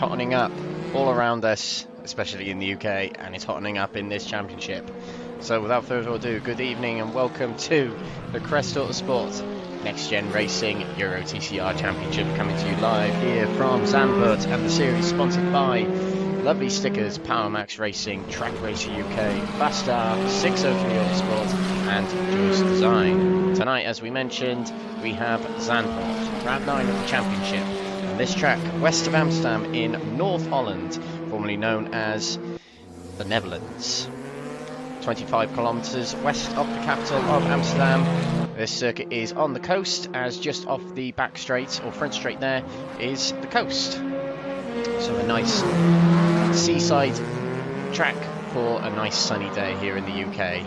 hottening up all around us, especially in the UK, and it's hottening up in this championship. So without further ado, good evening and welcome to the Crest Autosport NXTGEN Racing Euro TCR Championship, coming to you live here from Zandvoort, and the series sponsored by lovely stickers, Powermax Racing, Track Racer UK, Fastar, 603 Autosport and Joyce Design. Tonight, as we mentioned, we have Zandvoort, round 9 of the championship, and this track west of Amsterdam in North Holland, formerly known as the Netherlands. 25 kilometres west of the capital of Amsterdam. This circuit is on the coast, as just off the back straight or front straight there is the coast. So a nice seaside track for a nice sunny day here in the UK.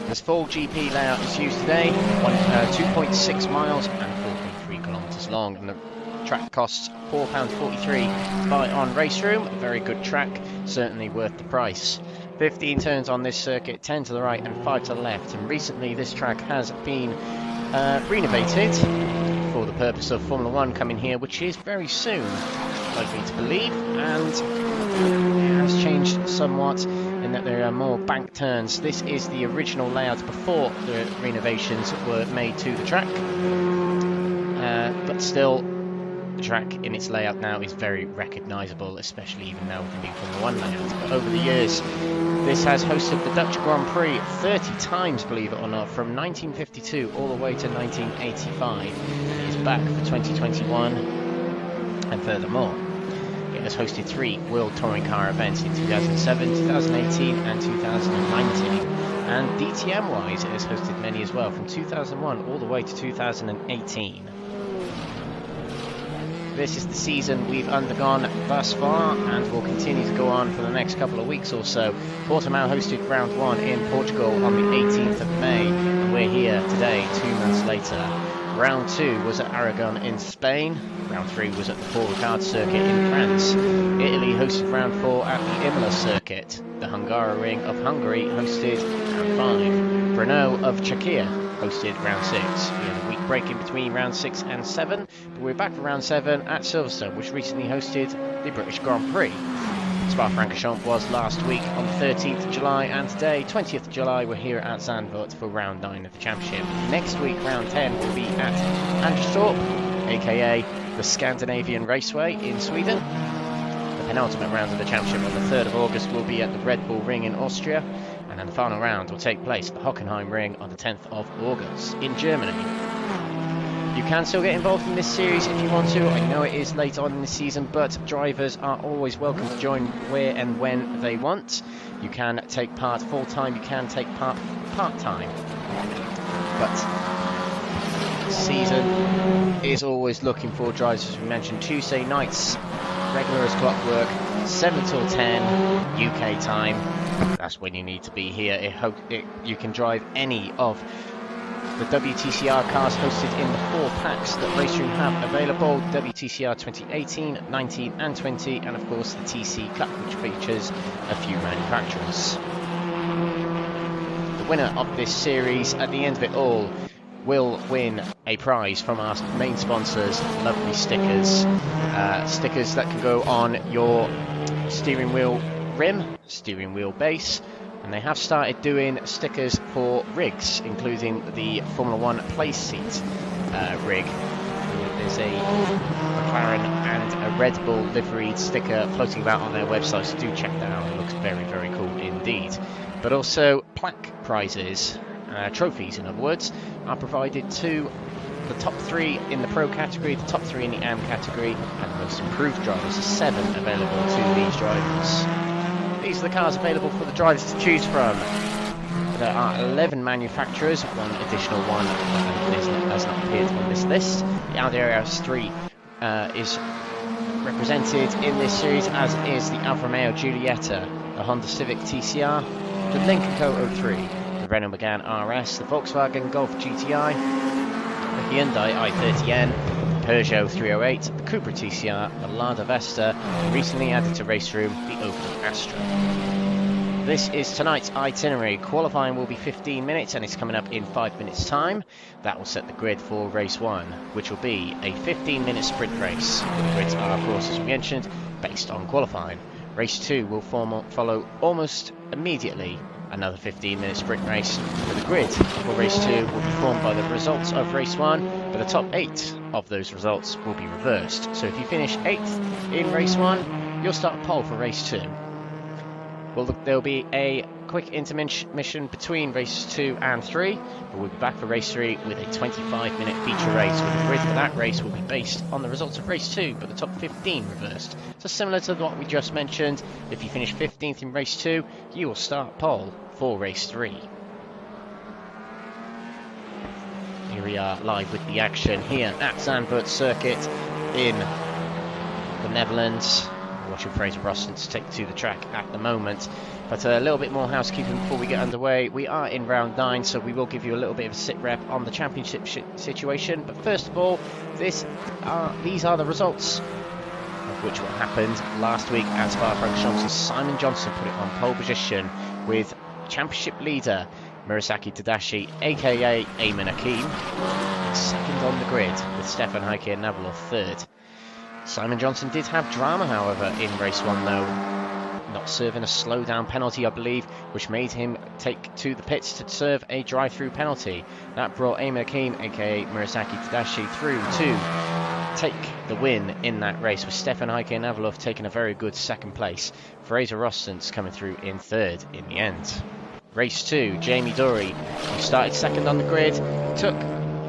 This full GP layout is used today, 2.6 miles and 4.3 kilometres long, and the track costs £4.43 to buy on RaceRoom. A very good track, certainly worth the price. 15 turns on this circuit, 10 to the right and 5 to the left, and recently this track has been renovated for the purpose of Formula 1 coming here, which is very soon, likely to believe, and it has changed somewhat in that there are more bank turns. This is the original layout before the renovations were made to the track, but still the track in its layout now is very recognisable, especially even now with the new Formula 1 layout. But over the years, this has hosted the Dutch Grand Prix 30 times, believe it or not, from 1952 all the way to 1985. It is back for 2021, and furthermore, it has hosted 3 World Touring Car events in 2007, 2018 and 2019. And DTM-wise, it has hosted many as well, from 2001 all the way to 2018. This is the season we've undergone thus far, and will continue to go on for the next couple of weeks or so. Portimao hosted round 1 in Portugal on the 18th of May, and we're here today, 2 months later. Round 2 was at Aragon in Spain. Round 3 was at the Paul Ricard circuit in France. Italy hosted round 4 at the Imola circuit. The Hungaroring of Hungary hosted round 5. Brno of Czechia hosted round 6. We had a week break in between round 6 and 7, but we're back for round 7 at Silverstone, which recently hosted the British Grand Prix. Spa-Francorchamps was last week on the 13th of July, and today, 20th of July, we're here at Zandvoort for round 9 of the championship. Next week, round 10 will be at Anderstorp, aka the Scandinavian Raceway in Sweden. The penultimate round of the championship on the 3rd of August will be at the Red Bull Ring in Austria, and then the final round will take place at the Hockenheim Ring on the 10th of August in Germany. You can still get involved in this series if you want to. I know it is late on in the season, but drivers are always welcome to join where and when they want. You can take part full-time, you can take part part-time. But the season is always looking for drivers, as we mentioned. Tuesday nights, regular as clockwork, 7 till 10 UK time. That's when you need to be here. You can drive any of the WTCR cars hosted in the 4 packs that RaceRoom have available: WTCR 2018, 19 and 20, and of course the TC Cup, which features a few manufacturers. The winner of this series, at the end of it all, will win a prize from our main sponsors, lovely stickers. Stickers that can go on your steering wheel rim, steering wheel base, and they have started doing stickers for rigs, including the Formula 1 place seat rig. There's a McLaren and a Red Bull liveried sticker floating about on their website, so do check that out. It looks very, very cool indeed. But also plaque prizes, trophies in other words, are provided to the top 3 in the Pro category, the top 3 in the AM category, and the most improved drivers. 7 available to these drivers. These are the cars available for the drivers to choose from. There are 11 manufacturers, one additional one has not appeared on this list. The Audi RS3 is represented in this series, as is the Alfa Romeo Giulietta, the Honda Civic TCR, the Lincoln Co. 03, the Renault Megane RS, the Volkswagen Golf GTI, the Hyundai i30N, Peugeot 308, the Cupra TCR, the Lada Vesta, and recently added to RaceRoom, the Opel Astra. This is tonight's itinerary. Qualifying will be 15 minutes and it's coming up in 5 minutes time. That will set the grid for race 1, which will be a 15-minute sprint race. The grids are, of course, as we mentioned, based on qualifying. Race 2 will follow almost immediately, another 15-minute sprint race. But the grid for race 2 will be formed by the results of race 1, but the top 8 of those results will be reversed. So if you finish 8th in race 1, you'll start pole for race 2. Well, there'll be a quick intermission between race 2 and 3, but we'll be back for race 3 with a 25-minute feature race. With the grid for that race will be based on the results of race 2, but the top 15 reversed. So similar to what we just mentioned, if you finish 15th in race 2, you will start pole for race 3. Here we are live with the action here at Zandvoort Circuit in the Netherlands. Watching Fraser Roston to take to the track at the moment. But a little bit more housekeeping before we get underway. We are in round 9, so we will give you a little bit of a sit rep on the championship situation. But first of all, these are the results of which what happened last week at Spa-Francorchamps. Simon Johnson put it on pole position with championship leader Murasaki Tadashi, aka Ayman Akeem, second on the grid with Stefan Heike and Navalov third. Simon Johnson did have drama, however, in race 1 though, not serving a slowdown penalty, I believe, which made him take to the pits to serve a drive-through penalty. That brought Ayman Akeem, aka Murasaki Tadashi, through to take the win in that race, with Stefan Heike and Navalov taking a very good second place. Fraser Roston's coming through in third in the end. Race 2, Jamie Dury, who started second on the grid, took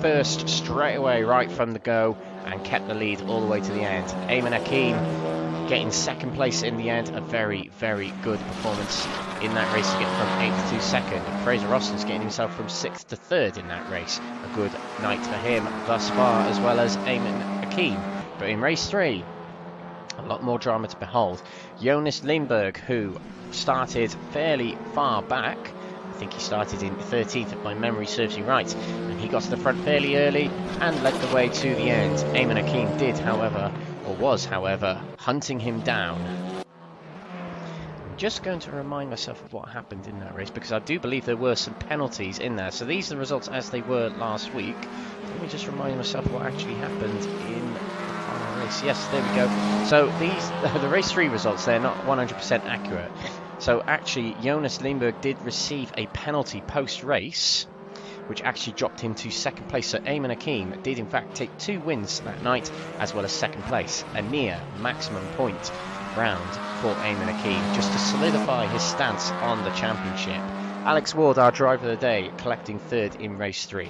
first straight away right from the go and kept the lead all the way to the end. Ayman Akeem getting second place in the end, a very, very good performance in that race to get from 8th to 2nd. And Fraser Roston's getting himself from 6th to 3rd in that race. A good night for him thus far, as well as Ayman Akeem. But in race 3, a lot more drama to behold. Jonas Lindberg, who started fairly far back, I think he started in 13th if my memory serves me right, and he got to the front fairly early and led the way to the end. Ayman Akeem did, however, or was, however, hunting him down. I'm just going to remind myself of what happened in that race, because I do believe there were some penalties in there. So these are the results as they were last week. Let me just remind myself what actually happened in the final race. Yes, there we go. So the race 3 results, they're not 100% accurate. So actually, Jonas Lindberg did receive a penalty post-race, which actually dropped him to second place. So Ayman Akeem did in fact take 2 wins that night, as well as second place, a near maximum point round for Ayman Akeem, just to solidify his stance on the championship. Alex Ward, our driver of the day, collecting 3rd in race 3.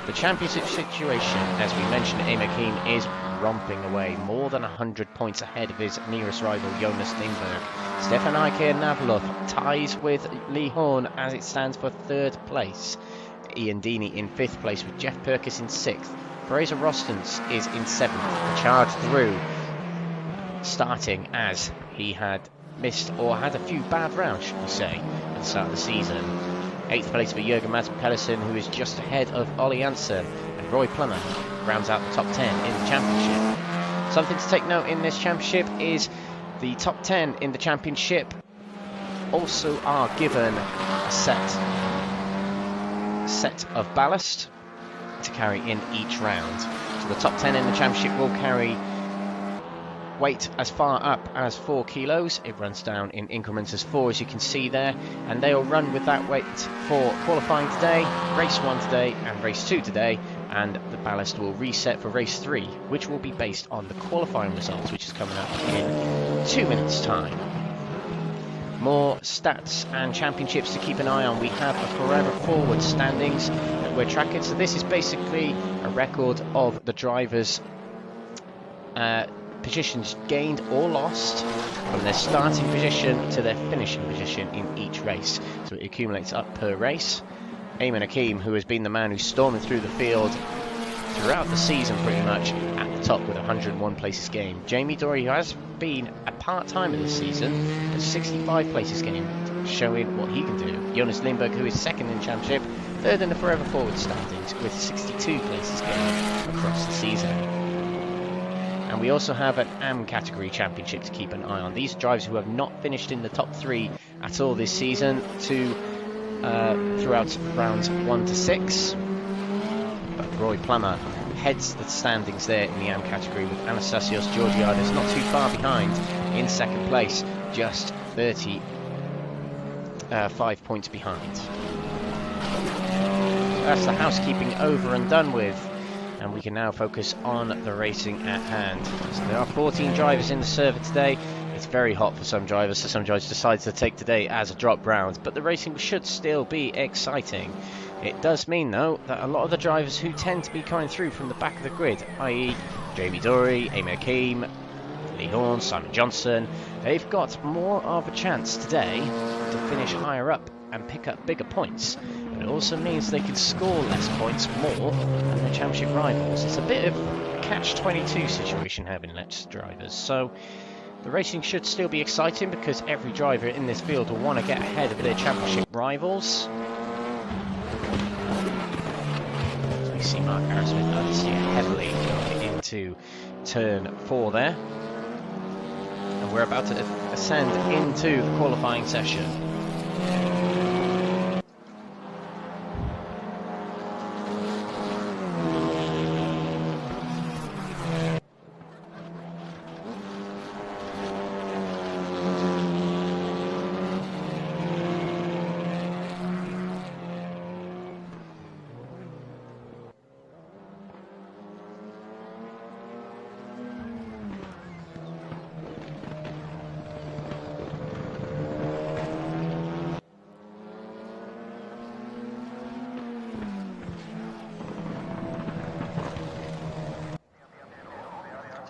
The championship situation, as we mentioned, Ayman Akeem is romping away, more than 100 points ahead of his nearest rival, Jonas Lindberg. Stefan Heike and Navalov ties with Lee Horn as it stands for 3rd place. Ian Deeney in 5th place, with Jeff Perkins in 6th. Fraser Roston is in 7th. The charge through, starting as he had missed, or had a few bad rounds, should we say, at the start of the season. 8th place for Jürgen Mads Pedersen, who is just ahead of Ollie Janssen, and Roy Plummer rounds out the top 10 in the championship. Something to take note in this championship is the top 10 in the championship also are given a set of ballast to carry in each round. So the top 10 in the championship will carry weight as far up as 4 kilos. It runs down in increments as 4, as you can see there, and they'll run with that weight for qualifying today, race 1 today, and race 2 today, and the ballast will reset for race 3, which will be based on the qualifying results, which is coming up in 2 minutes time. More stats and championships to keep an eye on. We have a forever forward standings that we're tracking, so this is basically a record of the drivers' positions gained or lost from their starting position to their finishing position in each race. So it accumulates up per race. Ayman Akeem, who has been the man who's storming through the field throughout the season pretty much, at the top with 101 places gained. Jamie Dury, who has been a part-timer this season, has 65 places gained, showing what he can do. Jonas Lindberg, who is 2nd in the championship, 3rd in the forever forward standings with 62 places gained across the season. And we also have an AM category championship to keep an eye on. These drivers who have not finished in the top 3 at all this season throughout rounds 1 to 6. But Roy Plummer heads the standings there in the AM category, with Anastasios Georgiadis not too far behind in second place, just 35 points behind. So that's the housekeeping over and done with, and we can now focus on the racing at hand. So there are 14 drivers in the server today. It's very hot for some drivers, so some drivers decide to take today as a drop round, but the racing should still be exciting. It does mean, though, that a lot of the drivers who tend to be coming through from the back of the grid, i.e. Jamie Dory, Amy Hakeem, Lee Horn, Simon Johnson, they've got more of a chance today to finish higher up and pick up bigger points. But it also means they can score less points more than their championship rivals. It's a bit of a catch-22 situation having less drivers. So the racing should still be exciting because every driver in this field will want to get ahead of their championship rivals. We see Mark Arrowsmith oversteer heavily going into turn 4 there. And we're about to ascend into the qualifying session.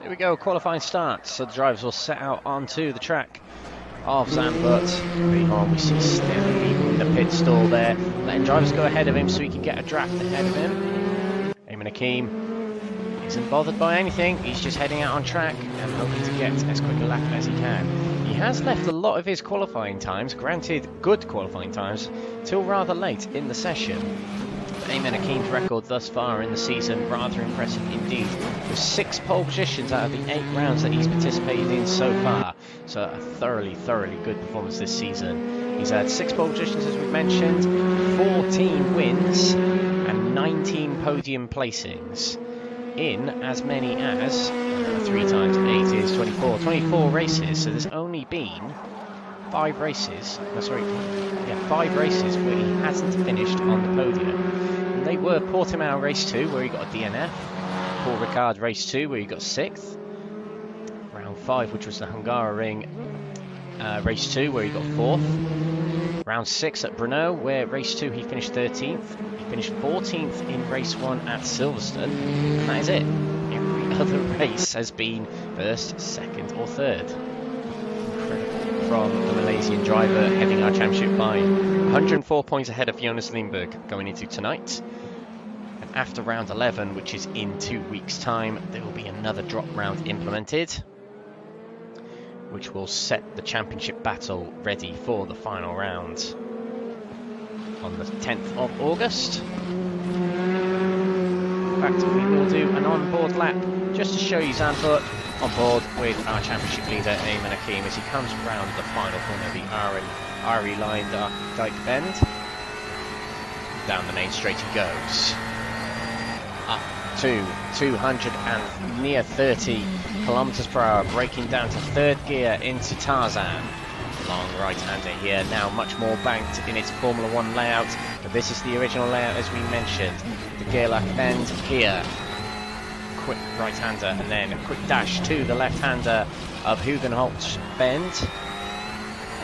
Here we go, qualifying starts. So the drivers will set out onto the track of Zandvoort. We see still in the pit stall there, letting drivers go ahead of him so he can get a draft ahead of him. Eamon Hakeem isn't bothered by anything, he's just heading out on track and hoping to get as quick a lap as he can. He has left a lot of his qualifying times, granted good qualifying times, till rather late in the session. Eamon Hakeem's record thus far in the season rather impressive indeed, with 6 pole positions out of the 8 rounds that he's participated in so far. So a thoroughly good performance this season. He's had 6 pole positions, as we've mentioned, 14 wins and 19 podium placings in as many as 3 times 8 is 24 races. So there's only been 5 races where he hasn't finished on the podium. And they were Portimao race 2 where he got a DNF, Paul Ricard race 2 where he got 6th, round 5 which was the Hungaroring race 2 where he got 4th, round 6 at Brno where race 2 he finished 13th, he finished 14th in race 1 at Silverstone, and that is it. Every other race has been 1st, 2nd or 3rd. From the Malaysian driver heading our championship by 104 points ahead of Jonas Lindberg going into tonight. And after round 11, which is in 2 weeks' time, there will be another drop round implemented, which will set the championship battle ready for the final round on the 10th of August. In fact, we will do an on-board lap just to show you Zandvoort on board with our championship leader Eamon Hakeem as he comes round the final corner of the Ari line Dyke Bend. Down the main straight he goes. Up to 200 and near 30 kilometers per hour, braking down to 3rd gear into Tarzan. Long right-hander here, now much more banked in its Formula 1 layout, but this is the original layout as we mentioned. The Gerlach Bend here. Quick right-hander and then a quick dash to the left-hander of Hugenholt Bend.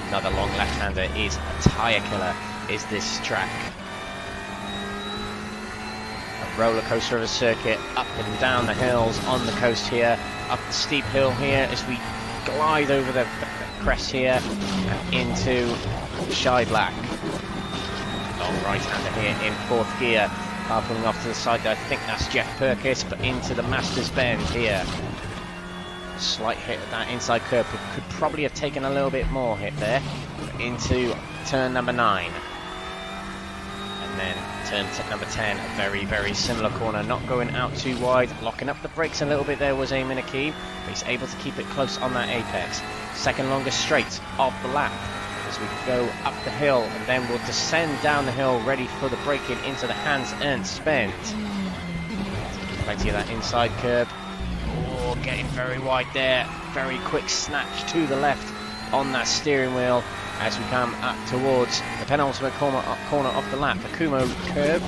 Another long left-hander is a tyre killer, is this track. A roller coaster of a circuit, up and down the hills on the coast here, up the steep hill here as we glide over the crest here and into Shy Black. Long right-hander here in 4th gear. Pulling off to the side there, I think that's Jeff Perkins, but into the Masters Bend here. Slight hit at that inside curve, could probably have taken a little bit more hit there. Into turn number 9. And then turn number 10, a very similar corner, not going out too wide. Locking up the brakes a little bit there was Eamon Hakeem, but he's able to keep it close on that apex. Second longest straight of the lap. as we go up the hill, and then we'll descend down the hill, ready for the break-in into the Hans Ernst Spend. Plenty of that inside curb. Oh, getting very wide there. Very quick snatch to the left on that steering wheel as we come up towards the penultimate corner of the lap. The Kumo curb.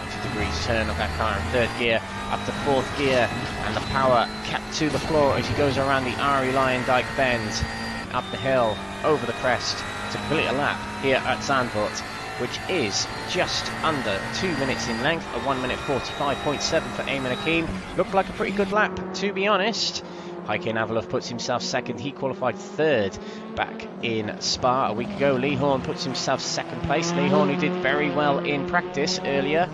90 degrees turn of that car in third gear, up to fourth gear, and the power kept to the floor as he goes around the Ari Lyondike bend, up the hill, over the crest, to complete a lap here at Zandvoort, which is just under 2 minutes in length, a 1 minute 45.7 for Eamon Akeem. Looked like a pretty good lap, to be honest. Heike Navalov puts himself second. He qualified third back in Spa a week ago. Lee Horn puts himself second place. Lee Horn, who did very well in practice earlier.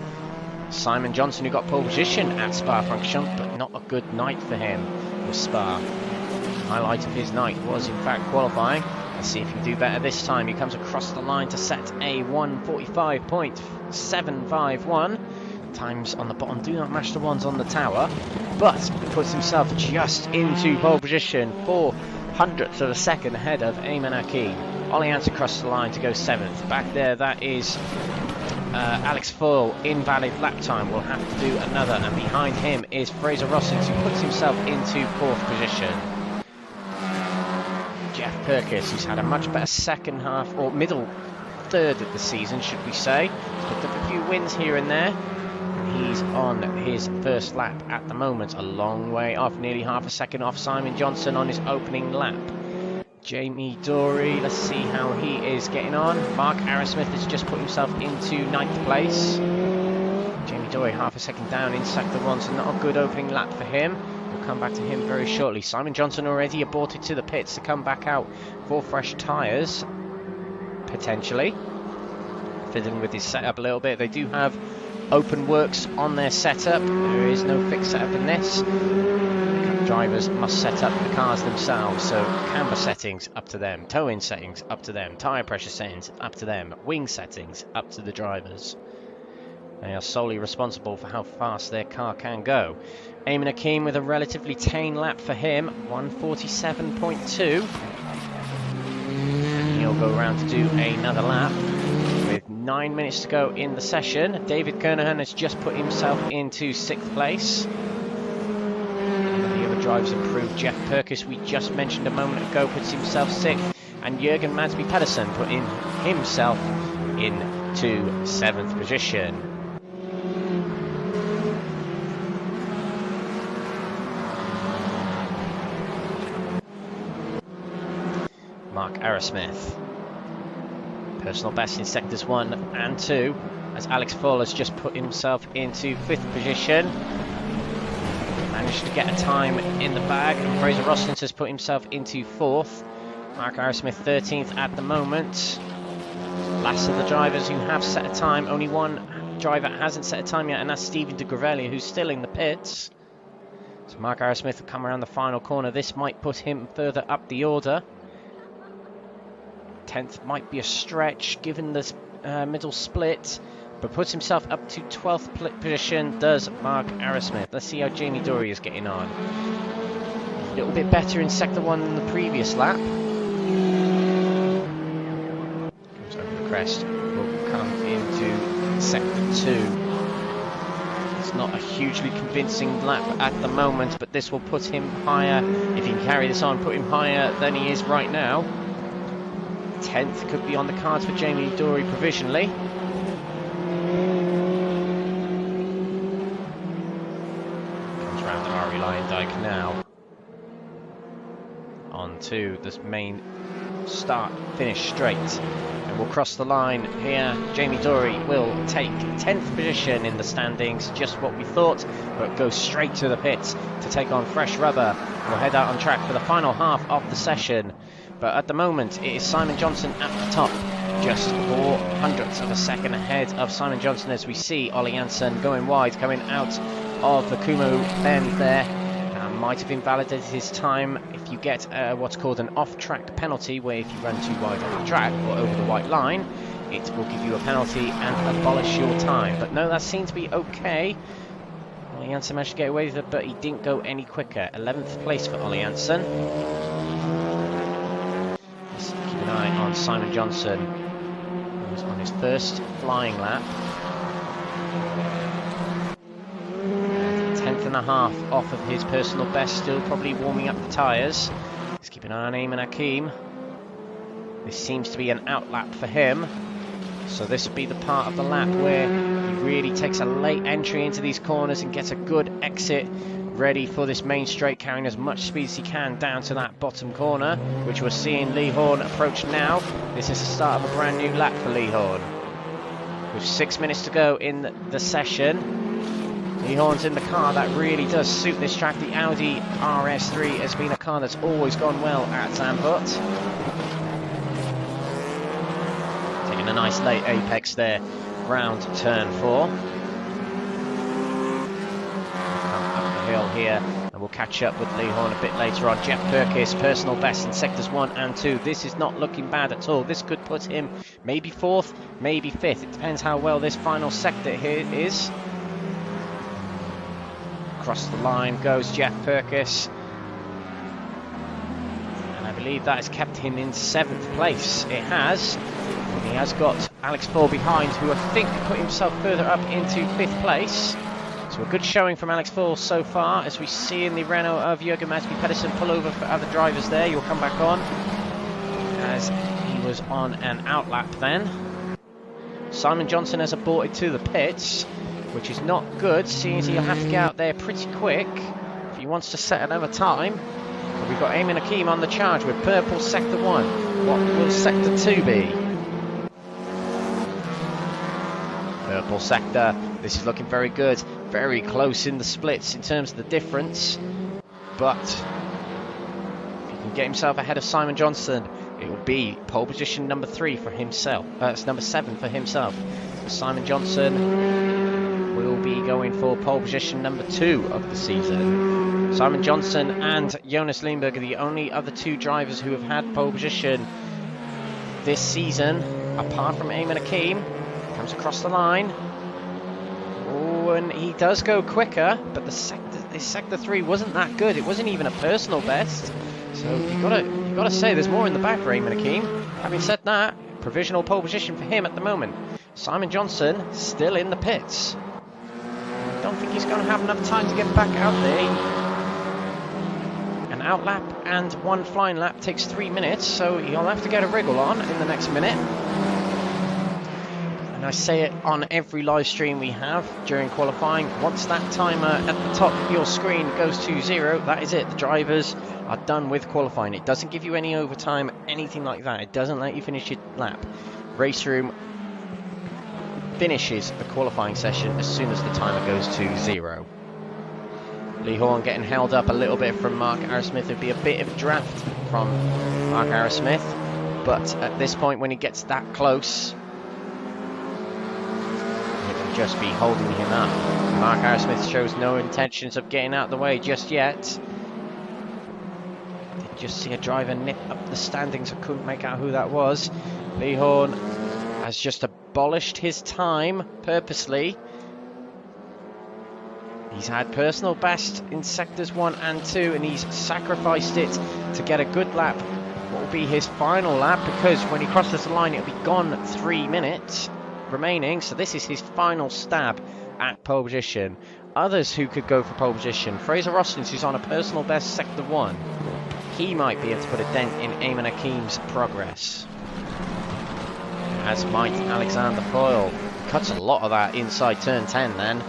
Simon Johnson, who got pole position at Spa-Francorchamps, but not a good night for him with Spa. The highlight of his night was, in fact, qualifying. Let's see if he can do better this time. He comes across the line to set a 1:45.751. Times on the bottom do not match the ones on the tower, but he puts himself just into pole position, 0.04 of a second ahead of Eamon Akeem. Ollie Ants across the line to go 7th. Back there, that is Alex Foyle, invalid lap time, will have to do another, and behind him is Fraser Rossins, who puts himself into 4th position. Jeff Perkins, who's had a much better second half, or middle third of the season, should we say. He's picked up a few wins here and there. He's on his first lap at the moment, a long way off, nearly half a second off Simon Johnson on his opening lap. Jamie Dory, let's see how he is getting on. Mark Arrowsmith has just put himself into 9th place. Jamie Dory half a second down in sector 1, so not a good opening lap for him. We'll come back to him very shortly. Simon Johnson already aborted to the pits to come back out for fresh tyres, potentially. Fiddling with his setup a little bit. They do have open works on their setup. There is no fixed setup in this. Drivers must set up the cars themselves, so camber settings up to them, tow-in settings up to them, tyre pressure settings up to them, wing settings up to the drivers. They are solely responsible for how fast their car can go. Eamon Akeem with a relatively tame lap for him, 1:47.2. And he'll go around to do another lap. With 9 minutes to go in the session, David Kernahan has just put himself into 6th place. The other drivers improved. Jeff Perkins, we just mentioned a moment ago, puts himself 6th, and Jürgen Madsby Pedersen put in himself into 7th position. Mark Arrowsmith. Personal best in sectors 1 and 2, as Alex Foyle has just put himself into 5th position. Managed to get a time in the bag, and Fraser Rossins has put himself into 4th. Mark Arrowsmith 13th at the moment. Last of the drivers who have set a time, only one driver hasn't set a time yet, and that's Stephen de Gravelli, who's still in the pits. So Mark Arrowsmith will come around the final corner. This might put him further up the order. 10th might be a stretch given this middle split, but puts himself up to 12th position, does Mark Arrowsmith. Let's see how Jamie Dory is getting on. A little bit better in sector 1 than the previous lap. Comes over the crest, will come into sector 2. It's not a hugely convincing lap at the moment, but this will put him higher, if he can carry this on, put him higher than he is right now. 10th could be on the cards for Jamie Dory provisionally. Comes round the Ari Lyondike now. On to this main start finish straight, and we'll cross the line here. Jamie Dory will take 10th position in the standings, just what we thought, but goes straight to the pits to take on fresh rubber. We'll head out on track for the final half of the session. But at the moment, it is Simon Johnson at the top, just 0.04 of a second ahead of Simon Johnson, as we see Ollie Janssen going wide, coming out of the Kumo bend there. Might have invalidated his time if you get what's called an off-track penalty, where if you run too wide on the track or over the white line, it will give you a penalty and abolish your time. But no, that seemed to be okay. Ollie Janssen managed to get away with it, but he didn't go any quicker. 11th place for Ollie Janssen. eye on Simon Johnson, who's on his first flying lap. And 10th and a half off of his personal best, still probably warming up the tyres. Let's keep an eye on Eamon Hakeem. This seems to be an out lap for him. So this will be the part of the lap where he really takes a late entry into these corners and gets a good exit ready for this main straight, carrying as much speed as he can down to that bottom corner, which we're seeing Lee Horn approach now. This is the start of a brand new lap for Lee Horn. With 6 minutes to go in the session, Lee Horn's in the car that really does suit this track. The Audi RS3 has been a car that's always gone well at Zandvoort. A nice late apex there, round turn 4. We'll come up the hill here and we'll catch up with Lee Horn a bit later on. Jeff Perkins, personal best in sectors 1 and 2. This is not looking bad at all. This could put him maybe 4th, maybe 5th. It depends how well this final sector here is. Across the line goes Jeff Perkins. And I believe that has kept him in 7th place. It has. He has got Alex Fall behind, who I think put himself further up into 5th place. So a good showing from Alex Fall so far, as we see in the Renault of Jürgen Masby Pedersen pull over for other drivers there. You'll come back on, as he was on an outlap then. Simon Johnson has aborted to the pits, which is not good, seeing as he'll have to get out there pretty quick if he wants to set another time. But we've got Eamon Hakeem on the charge with purple sector 1. What will sector 2 be? Purple sector. This is looking very good. Very close in the splits in terms of the difference. But if he can get himself ahead of Simon Johnson, it will be pole position number 3 for himself. It's number 7 for himself. So Simon Johnson will be going for pole position number 2 of the season. Simon Johnson and Jonas Lindberg are the only other 2 drivers who have had pole position this season, apart from Eamon Hakeem. Comes across the line. Oh, and he does go quicker, but this sector 3 wasn't that good. It wasn't even a personal best. So you gotta say there's more in the bag for Eamon Hakeem. Having said that, provisional pole position for him at the moment. Simon Johnson still in the pits. I don't think he's going to have enough time to get back out there. An out lap and 1 flying lap takes 3 minutes, so he'll have to get a wriggle on in the next minute. I say it on every live stream we have during qualifying. Once that timer at the top of your screen goes to 0, that is it. The drivers are done with qualifying. It doesn't give you any overtime, anything like that. It doesn't let you finish your lap. RaceRoom finishes the qualifying session as soon as the timer goes to 0. Lee Horn getting held up a little bit from Mark Arrowsmith. There'd be a bit of draft from Mark Arrowsmith, but at this point when he gets that close, just be holding him up. Mark Arrowsmith shows no intentions of getting out of the way just yet. Did just see a driver nip up the standings. I couldn't make out who that was. Lee Horn has just abolished his time purposely. He's had personal best in sectors 1 and 2, and he's sacrificed it to get a good lap. What will be his final lap, because when he crosses the line it'll be gone 3 minutes remaining, so this is his final stab at pole position. Others who could go for pole position: Fraser Rostins, who's on a personal best sector 1. He might be able to put a dent in Eamon Hakeem's progress, as might Alexander Foyle. Cuts a lot of that inside turn 10 then.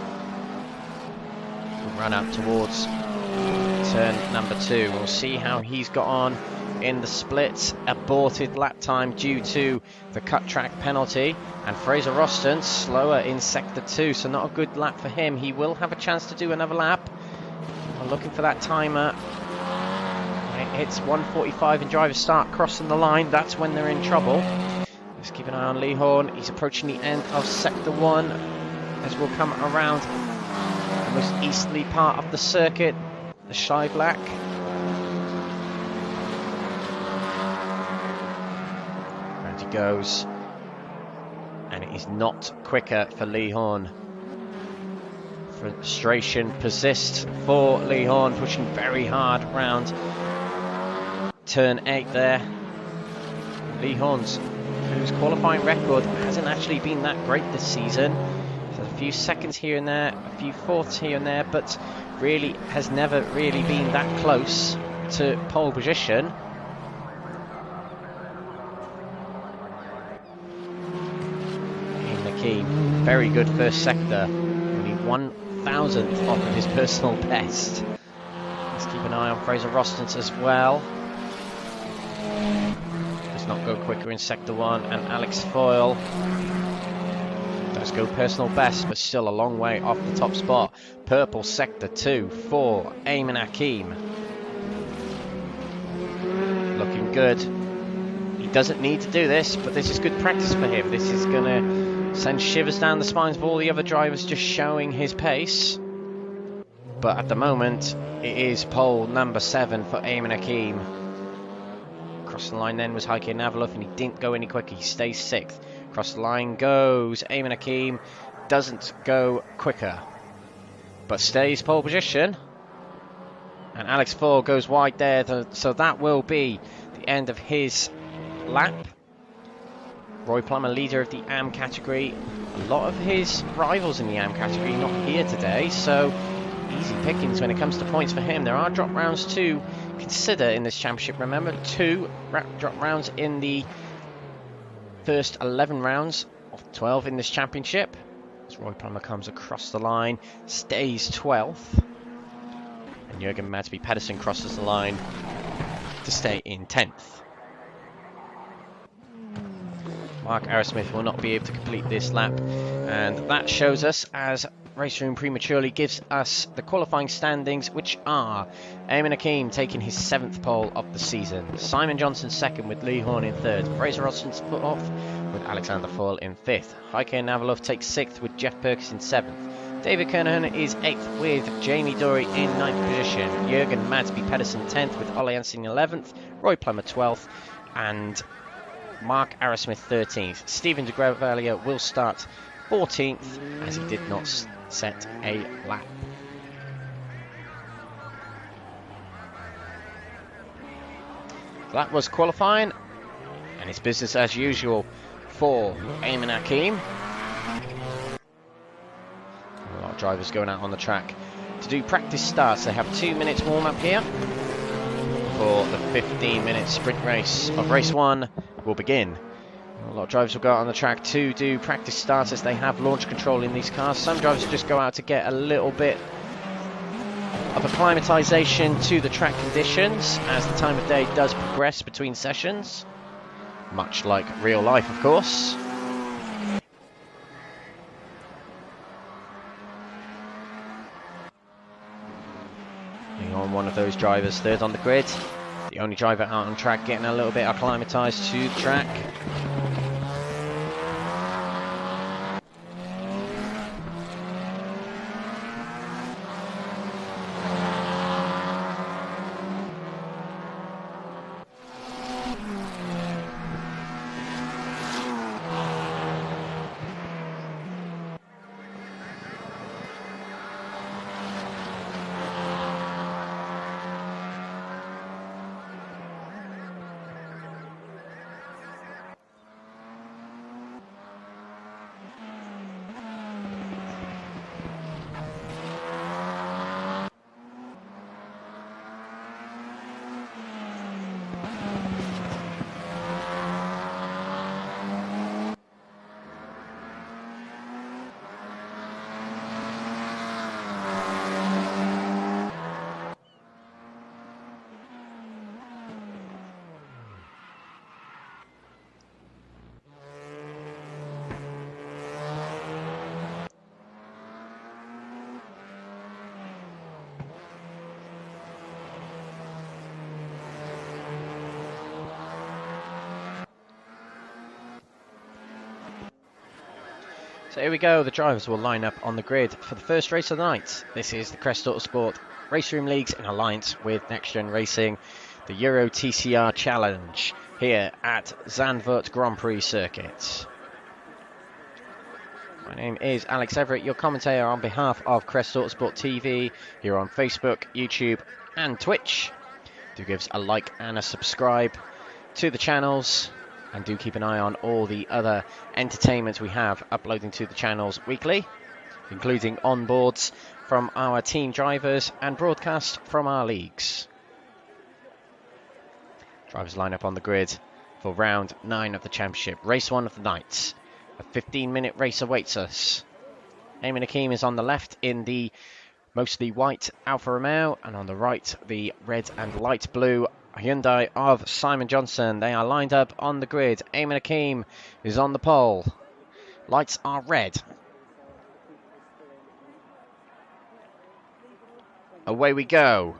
We'll run up towards turn number 2. We'll see how he's got on in the splits. Aborted lap time due to the cut track penalty, and Fraser Roston slower in sector 2, so not a good lap for him. He will have a chance to do another lap. I'm looking for that timer. When it hits 1:45 and drivers start crossing the line, that's when they're in trouble. Let's keep an eye on Lee Horn. He's approaching the end of sector 1 as we'll come around the most easterly part of the circuit, the Shy Black. Goes, and it is not quicker for Lee Horn. Frustration persists for Lee Horn, pushing very hard round turn 8 there. Lee Horns, whose qualifying record hasn't actually been that great this season. There's a few seconds here and there, a few fourths here and there, but really has never really been that close to pole position. Ian McKee, very good first sector, only 1,000th off of his personal best. Let's keep an eye on Fraser Rostons as well. Does not go quicker in sector 1, and Alex Foyle does go personal best, but still a long way off the top spot. Purple sector 2 for Eamon Hakeem. Looking good. He doesn't need to do this, but this is good practice for him. This is going to send shivers down the spines of all the other drivers just showing his pace. But at the moment, it is pole number 7 for Eamon Hakeem. Across the line then was Heike Navalov, and he didn't go any quicker. He stays 6th. Across the line goes Eamon Hakeem. Doesn't go quicker, but stays pole position. And Alex Foyle goes wide there, so that will be the end of his lap. Roy Plummer, leader of the AM category. A lot of his rivals in the AM category not here today, so easy pickings when it comes to points for him. There are drop rounds to consider in this championship. Remember, 2 drop rounds in the first 11 rounds of 12 in this championship. As Roy Plummer comes across the line, stays 12th. And Jürgen Madsby Pedersen crosses the line to stay in 10th. Mark Arrowsmith will not be able to complete this lap, and that shows us, as RaceRoom prematurely gives us, the qualifying standings, which are Eamon Hakeem taking his 7th pole of the season, Simon Johnson 2nd with Lee Horn in 3rd, Fraser Rostons 4th with Alexander Foyle in 5th, Heike Navalov takes 6th with Jeff Perkins in 7th, David Kernahan is 8th with Jamie Dory in 9th position, Jürgen Madsby Pedersen 10th with Ole Jensen 11th, Roy Plummer 12th, and Mark Arrowsmith 13th. Stephen de Gravalia will start 14th, as he did not set a lap. That was qualifying, and it's business as usual for Eamon Hakeem. A lot of drivers going out on the track to do practice starts. They have 2 minutes warm up here for the 15-minute sprint race of race 1 will begin. A lot of drivers will go out on the track to do practice starts, as they have launch control in these cars. Some drivers just go out to get a little bit of acclimatization to the track conditions as the time of day does progress between sessions, much like real life, of course. On one of those drivers, 3rd on the grid, the only driver out on track getting a little bit acclimatized to the track. So here we go, the drivers will line up on the grid for the first race of the night. This is the Crest Autosport RaceRoom Leagues in alliance with NXTGEN Racing, the Euro TCR Challenge here at Zandvoort Grand Prix Circuit. My name is Alex Everett, your commentator on behalf of Crest Autosport TV here on Facebook, YouTube and Twitch. Do give us a like and a subscribe to the channels, And do keep an eye on all the other entertainment we have uploading to the channels weekly, including onboards from our team drivers and broadcast from our leagues. Drivers line up on the grid for round 9 of the championship, race 1 of the night. A 15-minute race awaits us. Eamon Hakeem is on the left in the mostly white Alfa Romeo, and on the right the red and light blue Hyundai of Simon Johnson. They are lined up on the grid. Eamon Hakeem is on the pole. Lights are red. Away we go.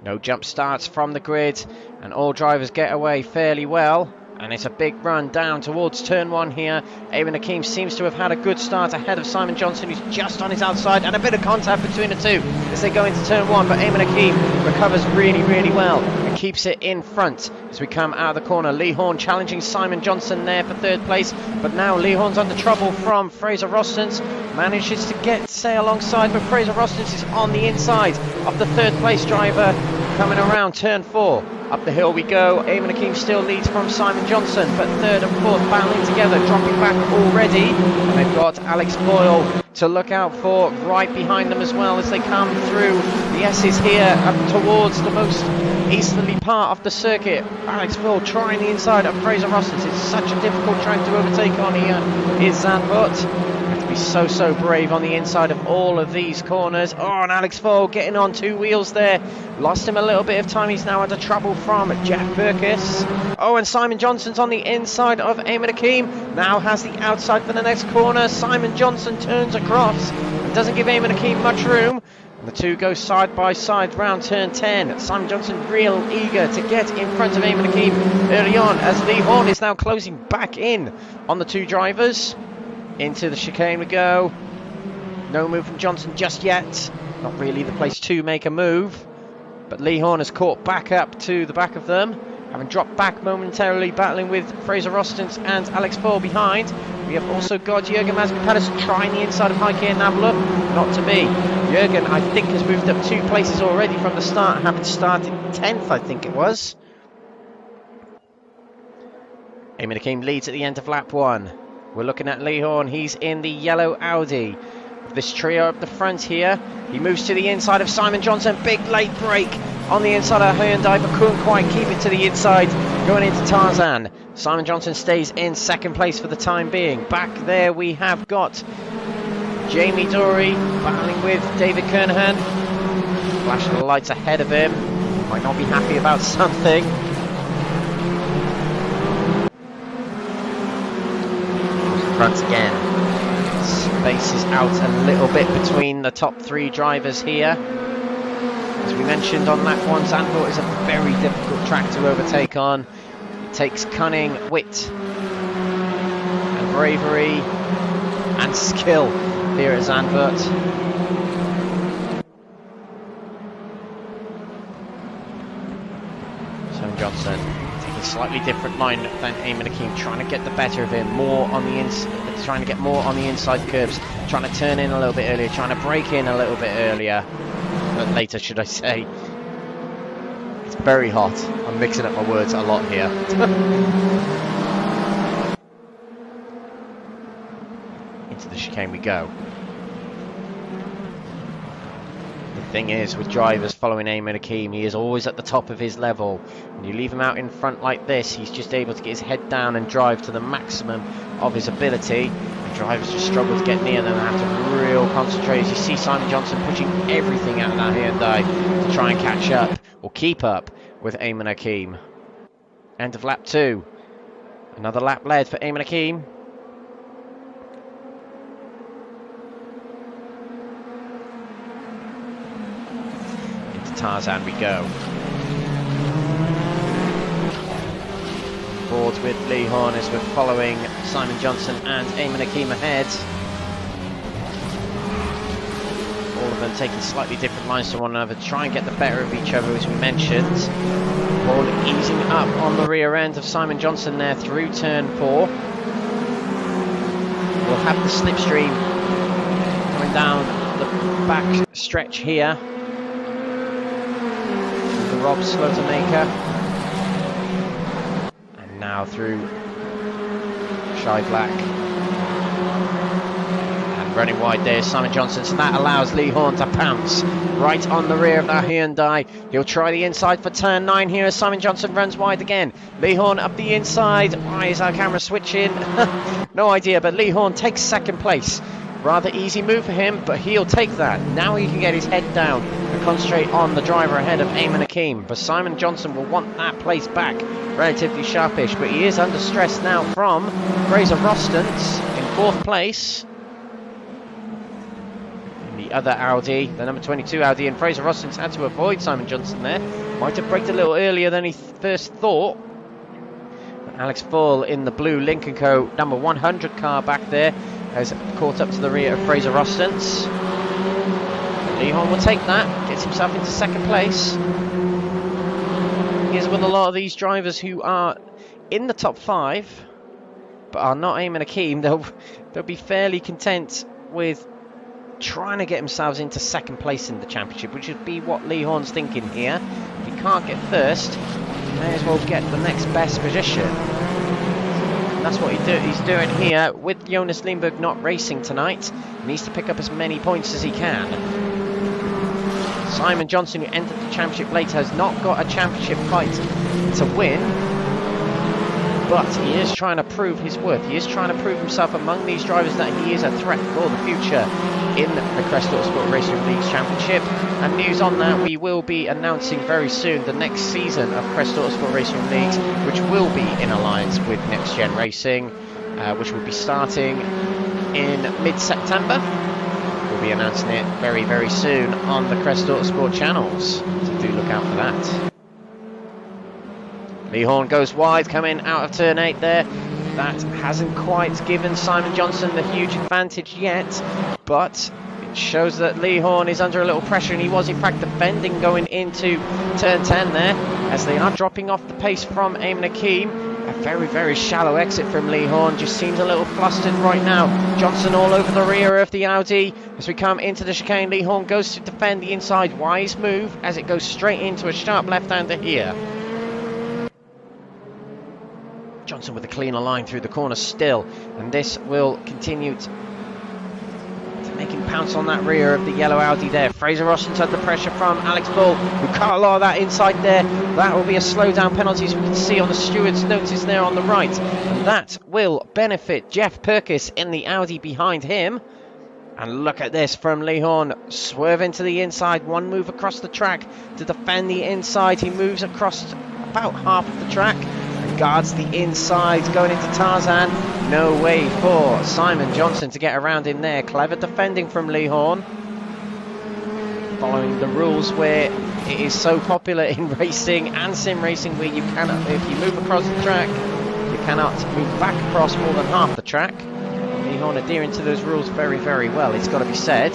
No jump starts from the grid, and all drivers get away fairly well. And it's a big run down towards turn 1 here. Eamon Hakeem seems to have had a good start ahead of Simon Johnson, who's just on his outside, and a bit of contact between the two as they go into turn 1. But Eamon Hakeem recovers really, really well and keeps it in front as we come out of the corner. Lee Horn challenging Simon Johnson there for 3rd place, but now Lee Horn's under trouble from Fraser Rostons. Manages to stay alongside, but Fraser Rostons is on the inside of the 3rd place driver coming around turn 4. Up the hill we go. Eamon Hakeem still leads from Simon Johnson, but 3rd and 4th battling together, dropping back already. And they've got Alex Boyle to look out for right behind them as well as they come through the S's here up towards the most easterly part of the circuit. Alex Boyle trying the inside of Fraser Rostons. It's such a difficult track to overtake on here is Zandvoort. Be so brave on the inside of all of these corners. Oh, and Alex Boyle getting on 2 wheels there. Lost him a little bit of time. He's now under trouble from Jeff Perkins. Oh, and Simon Johnson's on the inside of Eamon Hakeem. Now has the outside for the next corner. Simon Johnson turns across and doesn't give Eamon Hakeem much room. And the two go side by side round turn 10. Simon Johnson real eager to get in front of Eamon Hakeem early on as Lee Horn is now closing back in on the 2 drivers. Into the chicane we go. No move from Johnson just yet. Not really the place to make a move. But Lee Horn has caught back up to the back of them, having dropped back momentarily, battling with Fraser Rostons and Alex Boyle behind. We have also got Jürgen Masvidal trying the inside of Heike Nabler. Not to be. Jürgen, I think, has moved up 2 places already from the start, having started 10th, I think it was. Eamon Hakeem leads at the end of lap 1. We're looking at Lee Horn. He's in the yellow Audi. This trio up the front here. He moves to the inside of Simon Johnson. Big late break on the inside of Hyundai, but couldn't quite keep it to the inside. Going into Tarzan. Simon Johnson stays in 2nd place for the time being. Back there we have got Jamie Dory battling with David Kernahan. Flashing the lights ahead of him. Might not be happy about something. Front again. Space is out a little bit between the top 3 drivers here. As we mentioned on lap 1, Zandvoort is a very difficult track to overtake on. It takes cunning, wit, and bravery, and skill here at Zandvoort. Simon Johnson taking a slightly different line than Eamon Hakeem, trying to get the better of him, trying to get more on the inside curbs, trying to turn in a little bit earlier, trying to break in a little bit later, should I say. It's very hot. I'm mixing up my words a lot here. Into the chicane we go. The thing is, with drivers following Eamon Hakeem, he is always at the top of his level. When you leave him out in front like this, he's just able to get his head down and drive to the maximum of his ability. The drivers just struggle to get near them and have to real concentrate. As you see Simon Johnson pushing everything out of that Hyundai to try and catch up or keep up with Eamon Hakeem. End of lap 2. Another lap led for Eamon Hakeem. Tarzan we go. Boards with Lee Horn as we're following Simon Johnson and Eamon Hakeem ahead. All of them taking slightly different lines to one another to try and get the better of each other, as we mentioned. Ball easing up on the rear end of Simon Johnson there through turn 4. We'll have the slipstream coming down the back stretch here. Rob Slotemaker, and now through shy black. And running wide there is Simon Johnson, so that allows Lee Horn to pounce right on the rear of that Hyundai. He'll try the inside for turn 9 here as Simon Johnson runs wide again. Lee Horn up the inside. Why is our camera switching? No idea, but Lee Horn takes second place. Rather easy move for him, but he'll take that. Now he can get his head down and concentrate on the driver ahead of Eamon Hakeem. But Simon Johnson will want that place back relatively sharpish, but he is under stress now from Fraser Rostons in 4th place. In the other Audi, the number 22 Audi, and Fraser Rostons had to avoid Simon Johnson there. Might have braked a little earlier than he first thought. Alex Full in the blue Lincoln Co. number 100 car back there has caught up to the rear of Fraser Rostons. Lee Horn will take that, gets himself into 2nd place. Here's with a lot of these drivers who are in the top 5, but are not Eamon Hakeem. They'll be fairly content with trying to get themselves into 2nd place in the championship, which would be what Lee Horn's thinking here. If he can't get first, he may as well get the next best position. That's what he's doing here. With Jonas Lindberg not racing tonight, he needs to pick up as many points as he can. Simon Johnson, who entered the championship later, has not got a championship fight to win, but he is trying to prove his worth. He is trying to prove himself among these drivers that he is a threat for the future in the Crest Autosport RaceRoom Leagues Championship. And news on that, we will be announcing very soon the next season of Crest Autosport RaceRoom Leagues, which will be in alliance with NXTGEN Racing, which will be starting in mid-September. We'll be announcing it very, very soon on the Crest Autosport channels, so do look out for that. Lee Horn goes wide, coming out of turn 8 there. That hasn't quite given Simon Johnson the huge advantage yet, but it shows that Lee Horn is under a little pressure, and he was in fact defending going into turn 10 there, as they are dropping off the pace from Eamon Hakeem. A very, very shallow exit from Lee Horn, just seems a little flustered right now. Johnson all over the rear of the Audi. As we come into the chicane, Lee Horn goes to defend the inside. Wise move as it goes straight into a sharp left-hander here. Johnson with a cleaner line through the corner still, and this will continue to make him pounce on that rear of the yellow Audi there. Fraser Rostons had the pressure from Alex Bull, who cut a lot of that inside there. That will be a slowdown penalty, as we can see on the steward's notice there on the right, and that will benefit Jeff Perkins in the Audi behind him. And look at this from Lee Horn, swerving to the inside, one move across the track to defend the inside. He moves across about half of the track, guards the inside going into Tarzan. No way for Simon Johnson to get around in there. Clever defending from Lee Horn, following the rules where it is so popular in racing and sim racing, where you cannot, if you move across the track, you cannot move back across more than half the track. Lee Horn adhering to those rules very, very well, it's got to be said.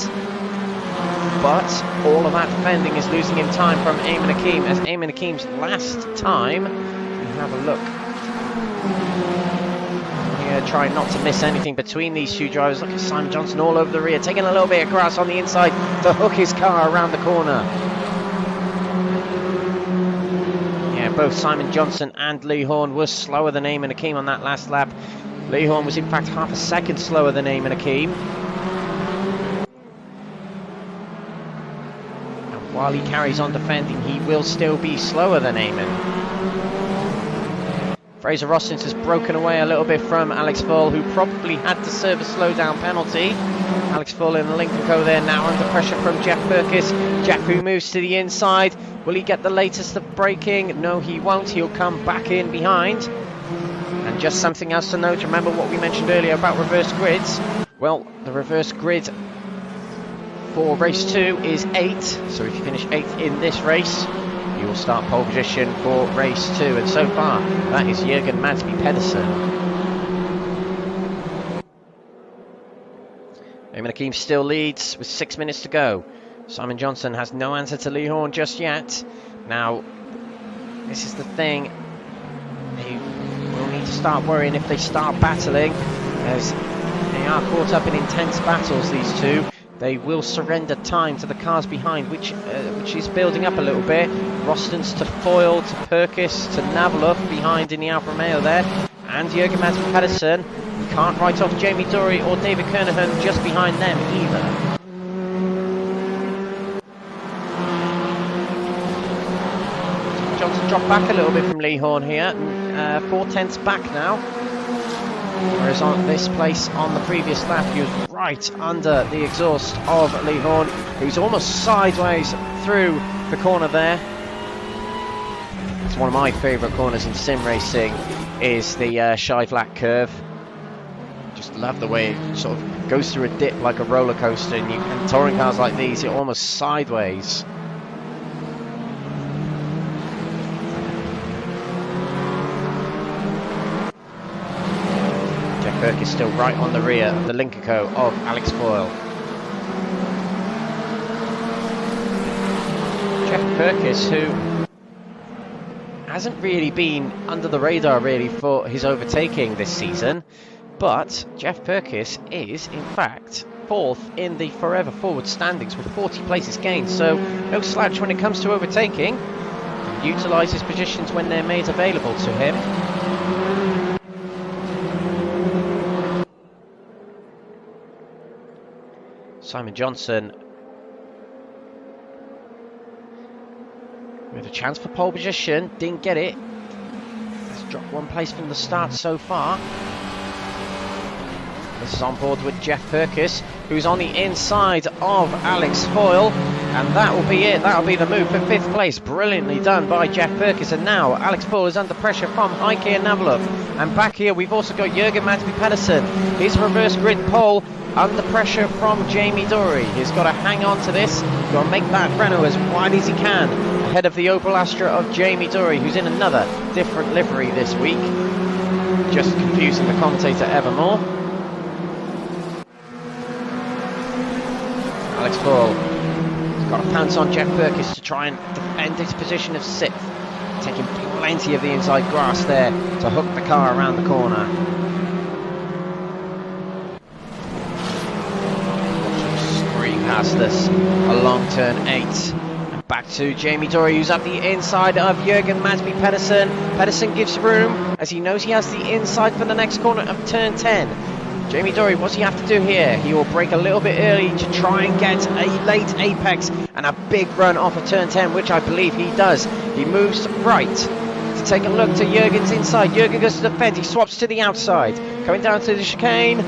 But all of that defending is losing him time from Eamon Hakeem, as Eamon Hakeem's last time. Have a look here, trying not to miss anything between these two drivers. Look at Simon Johnson all over the rear, taking a little bit of grass on the inside to hook his car around the corner. Yeah, both Simon Johnson and Lee Horn were slower than Eamon Hakeem on that last lap. Lee Horn was in fact half a second slower than Eamon Hakeem. And while he carries on defending, he will still be slower than Eamon. Fraser Rostons has broken away a little bit from Alex Full, who probably had to serve a slowdown penalty. Alex Full in the Lincoln Co there, now under pressure from Jeff Perkins. Jeff, who moves to the inside. Will he get the latest of braking? No, he won't. He'll come back in behind. And just something else to note, remember what we mentioned earlier about reverse grids? Well, the reverse grid for race 2 is 8. So if you finish 8th in this race, you will start pole position for race 2, and so far that is Jürgen Madsby Pedersen. Eamon Hakeem still leads with 6 minutes to go. Simon Johnson has no answer to Lee Horn just yet. Now, this is the thing, they will need to start worrying if they start battling, as they are caught up in intense battles, these two. They will surrender time to the cars behind, which is building up a little bit. Rostons to Foyle, to Perkins, to Navalov behind in the Alfa Romeo there. And Jürgen Madsby Pedersen Can't write off Jamie Dory or David Kernahan just behind them either. Johnson dropped back a little bit from Lee Horn here, 4/10 back now. Whereas on this place on the previous lap, he was right under the exhaust of Lee Horn, who's almost sideways through the corner there. It's one of my favourite corners in sim racing, is the Scheivlak curve. Just love the way it sort of goes through a dip like a roller coaster, and touring cars like these, you're almost sideways. Perkins still right on the rear of the Lincoln of Alex Foyle. Jeff Perkins, who hasn't really been under the radar really for his overtaking this season, but Jeff Perkins is in fact 4th in the Forever Forward standings with 40 places gained, so no slouch when it comes to overtaking. Utilise his positions when they're made available to him. Simon Johnson with a chance for pole position, didn't get it. Has dropped 1 place from the start so far. This is on board with Jeff Perkins, who's on the inside of Alex Foyle, and that will be it. That will be the move for 5th place. Brilliantly done by Jeff Perkins, and now Alex Foyle is under pressure from Heike and Navalov. And back here we've also got Jürgen Madsby Pedersen. His reverse grid pole under pressure from Jamie Dory. He's got to hang on to this. He's got to make that Renault as wide as he can ahead of the Opel Astra of Jamie Dory, who's in another different livery this week. Just confusing the commentator ever more. Alex Foyle has got to pounce on Jeff Perkins to try and defend his position of 6th. Taking plenty of the inside grass there to hook the car around the corner. Past us along turn 8 and back to Jamie Dory, who's up the inside of Jürgen Madsby Pedersen. Pedersen gives room as he knows he has the inside for the next corner of turn 10. Jamie Dory, what's he have to do here? He will brake a little bit early to try and get a late apex and a big run off of turn 10, which I believe he does. He moves right to take a look to Jürgen's inside. Jürgen goes to the fence, he swaps to the outside, coming down to the chicane.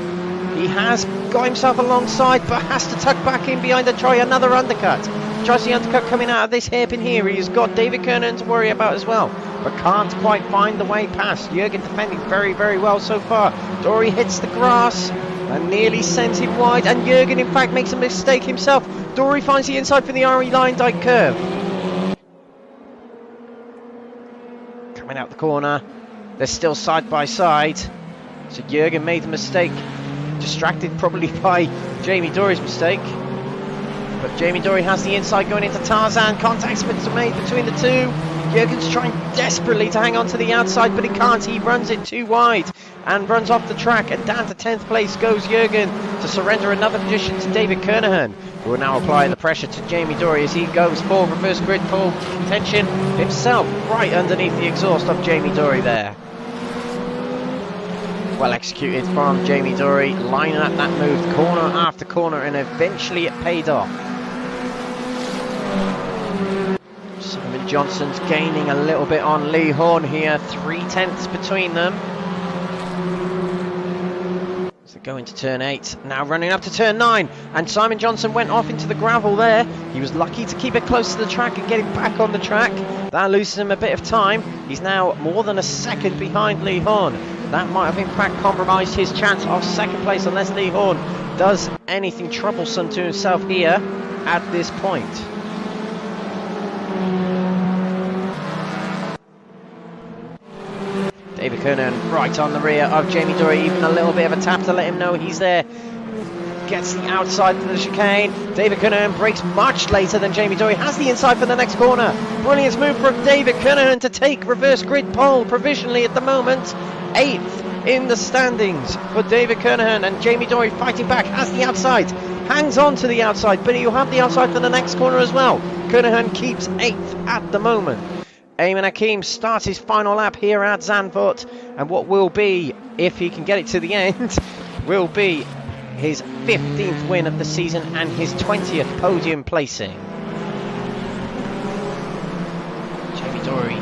He has got himself alongside, but has to tuck back in behind and try another undercut. Tries the undercut coming out of this hairpin here. He's got David Kernahan to worry about as well, but can't quite find the way past. Jürgen defending very, very well so far. Dory hits the grass and nearly sends him wide, and Jürgen in fact makes a mistake himself. Dory finds the inside for the RE line dyke curve. Coming out the corner, they're still side by side, so Jürgen made a mistake. Distracted probably by Jamie Dory's mistake, but Jamie Dory has the inside going into Tarzan. Contact's been made between the two. Jürgen's trying desperately to hang on to the outside, but he can't. He runs it too wide and runs off the track, and down to 10th place goes Jürgen to surrender another position to David Kernahan, who will now apply the pressure to Jamie Dory as he goes for reverse grid pole contention himself, right underneath the exhaust of Jamie Dory there. Well executed from Jamie Dory, lining up that move corner after corner, and eventually it paid off. Simon Johnson's gaining a little bit on Lee Horn here, 3/10 between them. So go into turn 8, now running up to turn 9, and Simon Johnson went off into the gravel there. He was lucky to keep it close to the track and get it back on the track. That loses him a bit of time. He's now more than a second behind Lee Horn. That might have in fact compromised his chance of 2nd place unless Lee Horn does anything troublesome to himself here at this point. David Kernahan right on the rear of Jamie Dory, even a little bit of a tap to let him know he's there. Gets the outside for the chicane. David Kernahan brakes much later than Jamie Dory, has the inside for the next corner. Brilliant move from David Kernahan to take reverse grid pole provisionally at the moment. 8th in the standings for David Kernahan, and Jamie Dory fighting back, has the outside, hangs on to the outside, but he'll have the outside for the next corner as well. Kernahan keeps 8th at the moment. Ayman Hakim starts his final lap here at Zandvoort, and what will be, if he can get it to the end, will be his 15th win of the season and his 20th podium placing. Jamie Dory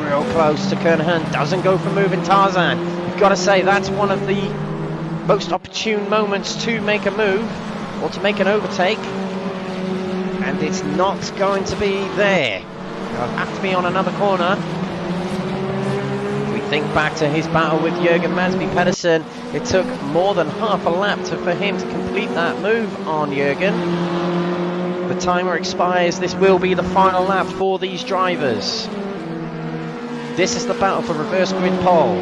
real close to Kernahan, doesn't go for moving Tarzan. You've got to say that's one of the most opportune moments to make a move or to make an overtake, and it's not going to be there. It'll have to be on another corner. If we think back to his battle with Jürgen Mansby Pedersen, it took more than half a lap for him to complete that move on Jürgen. The timer expires. This will be the final lap for these drivers. This is the battle for reverse grid pole.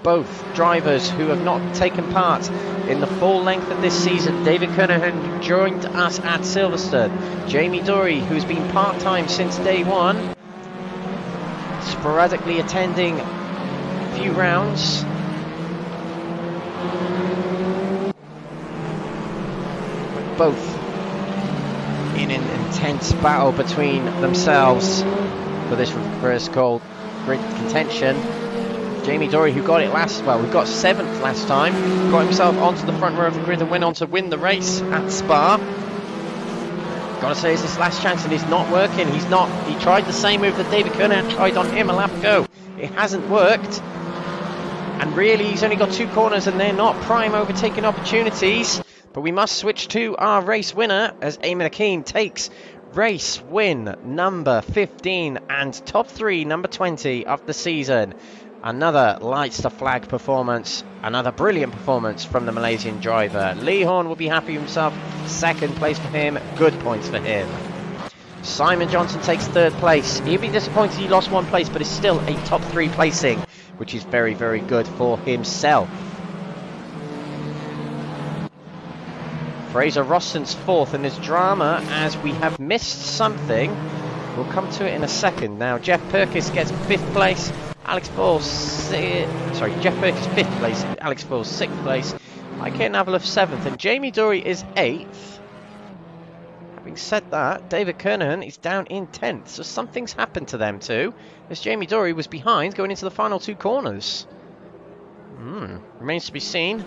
Both drivers who have not taken part in the full length of this season. David Kernahan joined us at Silverstone. Jamie Dory, who's been part-time since day one, sporadically attending a few rounds. Both in an intense battle between themselves for this reverse grid contention. Jamie Dory, who got it last, well, we got 7th last time, got himself onto the front row of the grid and went on to win the race at Spa. Gotta say, it's his last chance and it's not working. He tried the same move that David Kernahan tried on him a lap ago. It hasn't worked. And really, he's only got 2 corners and they're not prime overtaking opportunities. But we must switch to our race winner as Ayman Hakim takes race win number 15 and top 3 number 20 of the season. Another lights the flag performance, another brilliant performance from the Malaysian driver. Lee Horn will be happy with himself. 2nd place for him, good points for him. Simon Johnson takes 3rd place. He'll be disappointed he lost 1 place, but it's still a top 3 placing, which is very, very good for himself. Fraser Rosson's 4th, and there's drama as we have missed something. We'll come to it in a second. Now, Jeff Perkins gets 5th place. Alex Ball's Jeff Perkins 5th place, Alex Ball's 6th place, Mike Navalov 7th, and Jamie Dory is 8th. Having said that, David Kernahan is down in 10th, so something's happened to them too, as Jamie Dory was behind going into the final 2 corners. Remains to be seen.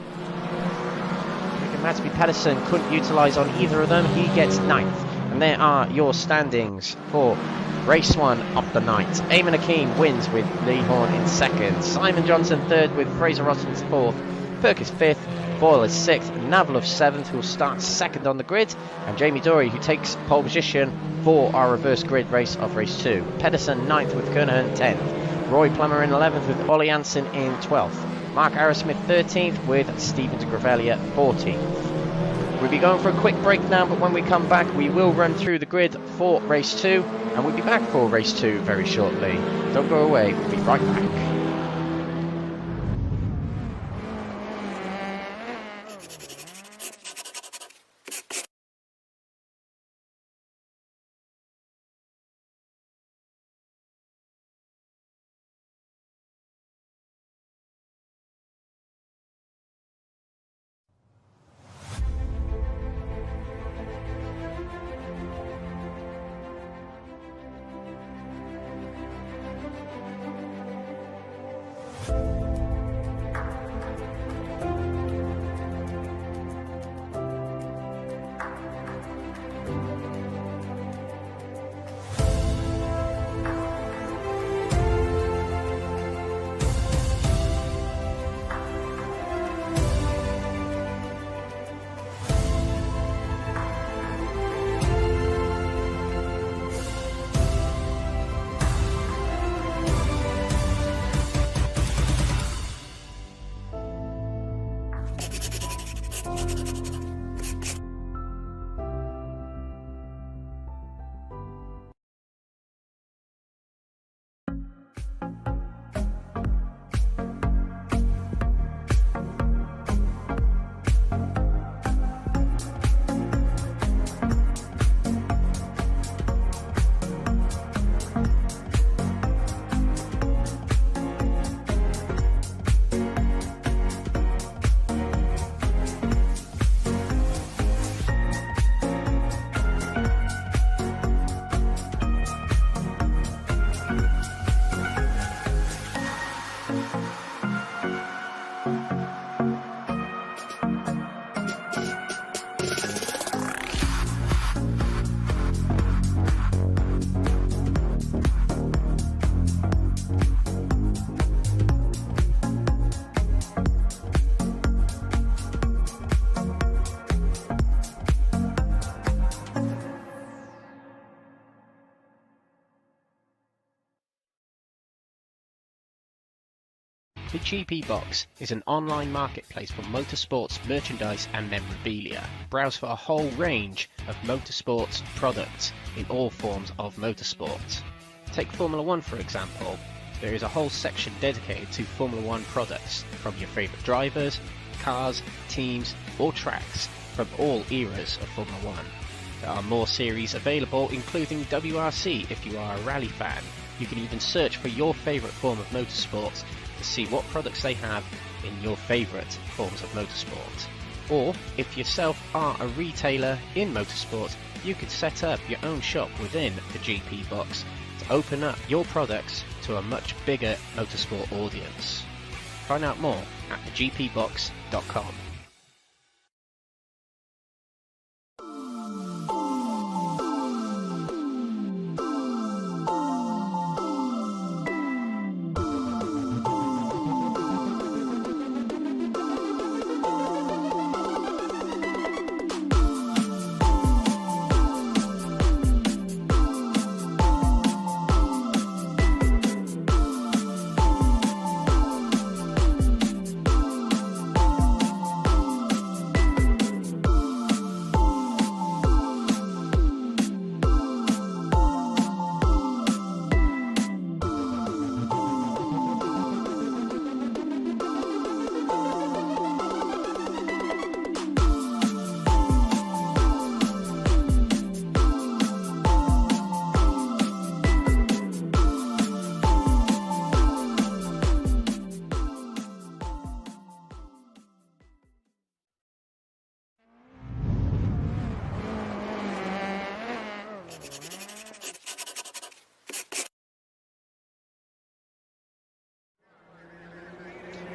Madsby Pedersen couldn't utilise on either of them. He gets 9th, and there are your standings for race 1 of the night. Ayman Hakim wins with Lee Horn in 2nd. Simon Johnson 3rd with Fraser Rosson's 4th. Perkins 5th. Boyle is 6th. Navalov 7th, who will start 2nd on the grid. And Jamie Dory, who takes pole position for our reverse grid race of race 2. Pedersen 9th with Kernahan 10th. Roy Plummer in 11th with Ollie Jansen in 12th. Mark Arrowsmith 13th with Stephen de Gravelia 14th. We'll be going for a quick break now, but when we come back we will run through the grid for race 2, and we'll be back for race 2 very shortly. Don't go away, we'll be right back. The GP Box is an online marketplace for motorsports merchandise and memorabilia. Browse for a whole range of motorsports products in all forms of motorsport. Take Formula 1 for example. There is a whole section dedicated to Formula 1 products from your favourite drivers, cars, teams or tracks from all eras of Formula 1. There are more series available, including WRC if you are a rally fan. You can even search for your favourite form of motorsport to see what products they have in your favourite forms of motorsport. Or, if yourself are a retailer in motorsport, you could set up your own shop within the GP Box to open up your products to a much bigger motorsport audience. Find out more at thegpbox.com.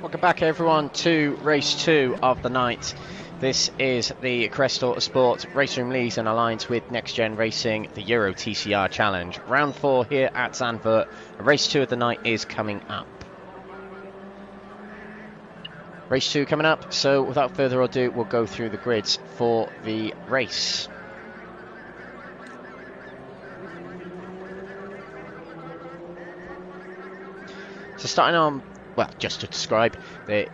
Welcome back everyone to race 2 of the night. This is the Crest Autosport RaceRoom Leagues in alliance with NXTGEN Racing, the Euro TCR Challenge. Round 4 here at Zandvoort. Race 2 of the night is coming up. Race 2 coming up, so without further ado we'll go through the grids for the race. So starting on, well, just to describe the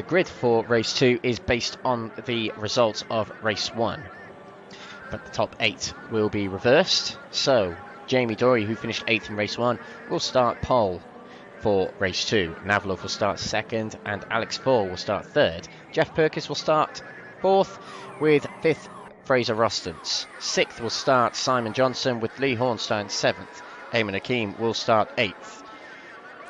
grid for race 2 is based on the results of race 1, but the top 8 will be reversed. So Jamie Dory, who finished 8th in race 1, will start pole for race 2. Navlov will start 2nd and Alex Fall will start 3rd. Jeff Perkins will start 4th with 5th Fraser Rostens. 6th will start Simon Johnson with Lee Hornstein 7th. Eamon Hakeem will start 8th.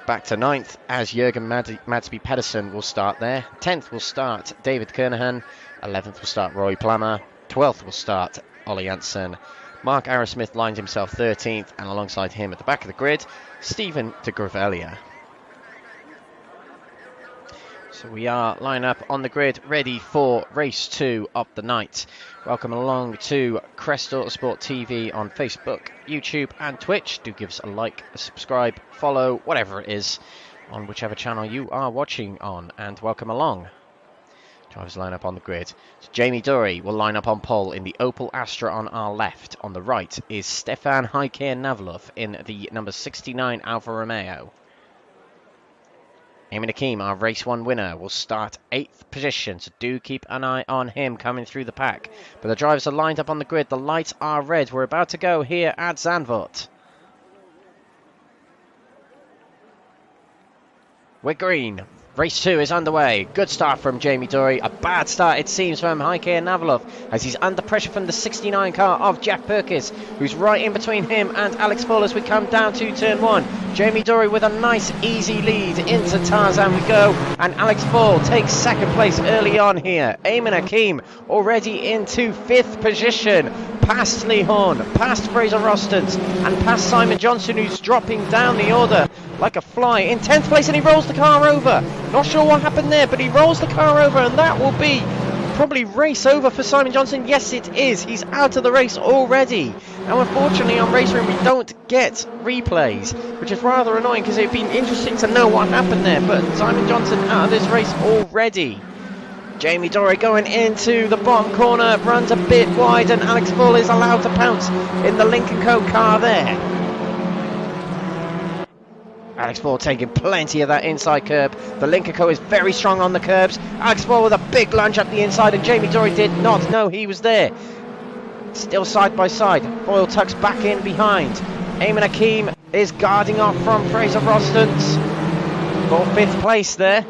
Back to 9th as Jürgen Madsby Pedersen will start there. 10th will start David Kernahan. 11th will start Roy Plummer. 12th will start Ollie Janssen. Mark Arrowsmith lines himself 13th, and alongside him at the back of the grid, Stephen de Gravelia. So we are lined up on the grid, ready for race 2 of the night. Welcome along to Crest Autosport TV on Facebook, YouTube and Twitch. Do give us a like, a subscribe, follow, whatever it is, on whichever channel you are watching on, and welcome along. Drivers line up on the grid. So Jamie Dory will line up on pole in the Opel Astra on our left. On the right is Stefan Heike Navlov in the number 69 Alfa Romeo. Eamon Hakeem, our race 1 winner, will start 8th position, so do keep an eye on him coming through the pack. But the drivers are lined up on the grid. The lights are red. We're about to go here at Zandvoort. We're green. Race 2 is underway. Good start from Jamie Dory. A bad start, it seems, from Heike Navlov as he's under pressure from the 69 car of Jeff Perkins, who's right in between him and Alex Fall as we come down to turn 1. Jamie Dory with a nice, easy lead into Tarzan we go, and Alex Fall takes 2nd place early on here. Eamon Hakeem already into 5th position, past Lee Horn, past Fraser Rostens, and past Simon Johnson, who's dropping down the order like a fly. In 10th place, and he rolls the car over. Not sure what happened there, but he rolls the car over, and that will be probably race over for Simon Johnson. Yes, it is. He's out of the race already. Now, unfortunately, on RaceRoom, we don't get replays, which is rather annoying because it'd been interesting to know what happened there. But Simon Johnson out of this race already. Jamie Dory going into the bottom corner, runs a bit wide, and Alex Fall is allowed to pounce in the Lincoln Co car there. Alex Foyle taking plenty of that inside curb. The Lincoln is very strong on the curbs. Alex Foyle with a big lunge up the inside, and Jamie Dory did not know he was there. Still side by side. Foyle tucks back in behind. Eamon Hakeem is guarding off from Fraser Rostons for 5th place there.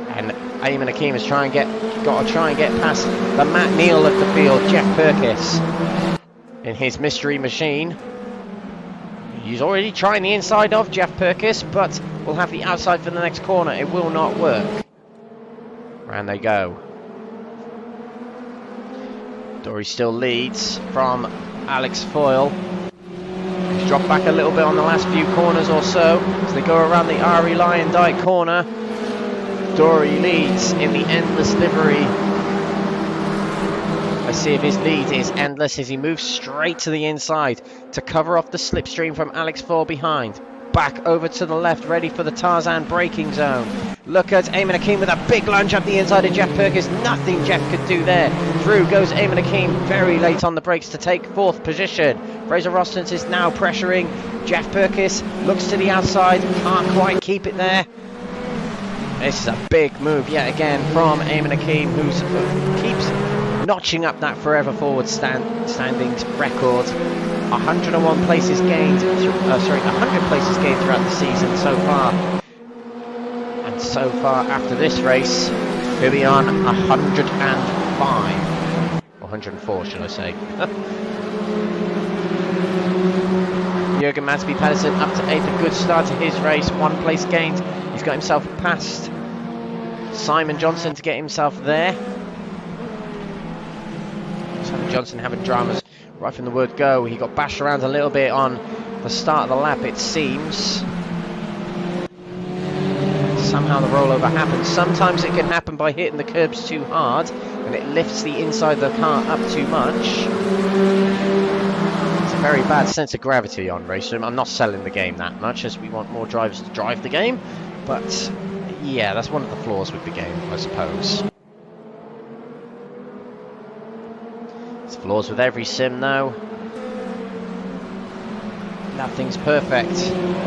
And Eamon Hakeem is got to try and get past the Matt Neal of the field, Jeff Perkins, in his mystery machine. He's already trying the inside of Jeff Perkins, but will have the outside for the next corner. It will not work. Round they go. Dory still leads from Alex Foyle. He's dropped back a little bit on the last few corners or so as they go around the Ari Lion Dyke corner. Dory leads in the endless livery. Let's see if his lead is endless as he moves straight to the inside to cover off the slipstream from Alex Foyle behind. Back over to the left, ready for the Tarzan braking zone. Look at Eamon Hakeem with a big lunge up the inside of Jeff Perkins. Nothing Jeff could do there. Through goes Eamon Hakeem, very late on the brakes to take 4th position. Fraser Rostons is now pressuring. Jeff Perkins looks to the outside, can't quite keep it there. This is a big move yet again from Eamon Hakeem, who keeps notching up that forever forward standings record. 101 places gained, 100 places gained throughout the season so far. And so far after this race, he'll be on 105. Or 104, should I say. Jürgen Madsby Pedersen up to 8th, a good start to his race, 1 place gained. He's got himself past Simon Johnson to get himself there. Simon Johnson having dramas right from the word go. He got bashed around a little bit on the start of the lap, it seems. Somehow the rollover happens. Sometimes it can happen by hitting the curbs too hard and it lifts the inside of the car up too much. It's a very bad sense of gravity on RaceRoom. I'm not selling the game that much as we want more drivers to drive the game, but yeah, that's one of the flaws with the game, I suppose. There's flaws with every sim though. Nothing's perfect.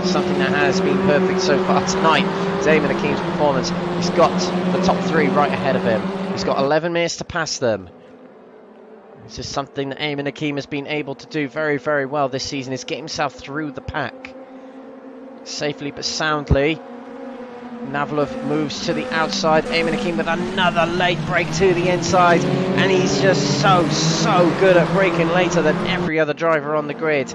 Something that has been perfect so far tonight is Eamon Hakeem's performance. He's got the top 3 right ahead of him. He's got 11 minutes to pass them. This is something that Eamon Hakeem has been able to do very, very well this season, is get himself through the pack. Safely but soundly. Navlov moves to the outside. Eamon Hakeem with another late brake to the inside. And he's just so good at braking later than every other driver on the grid.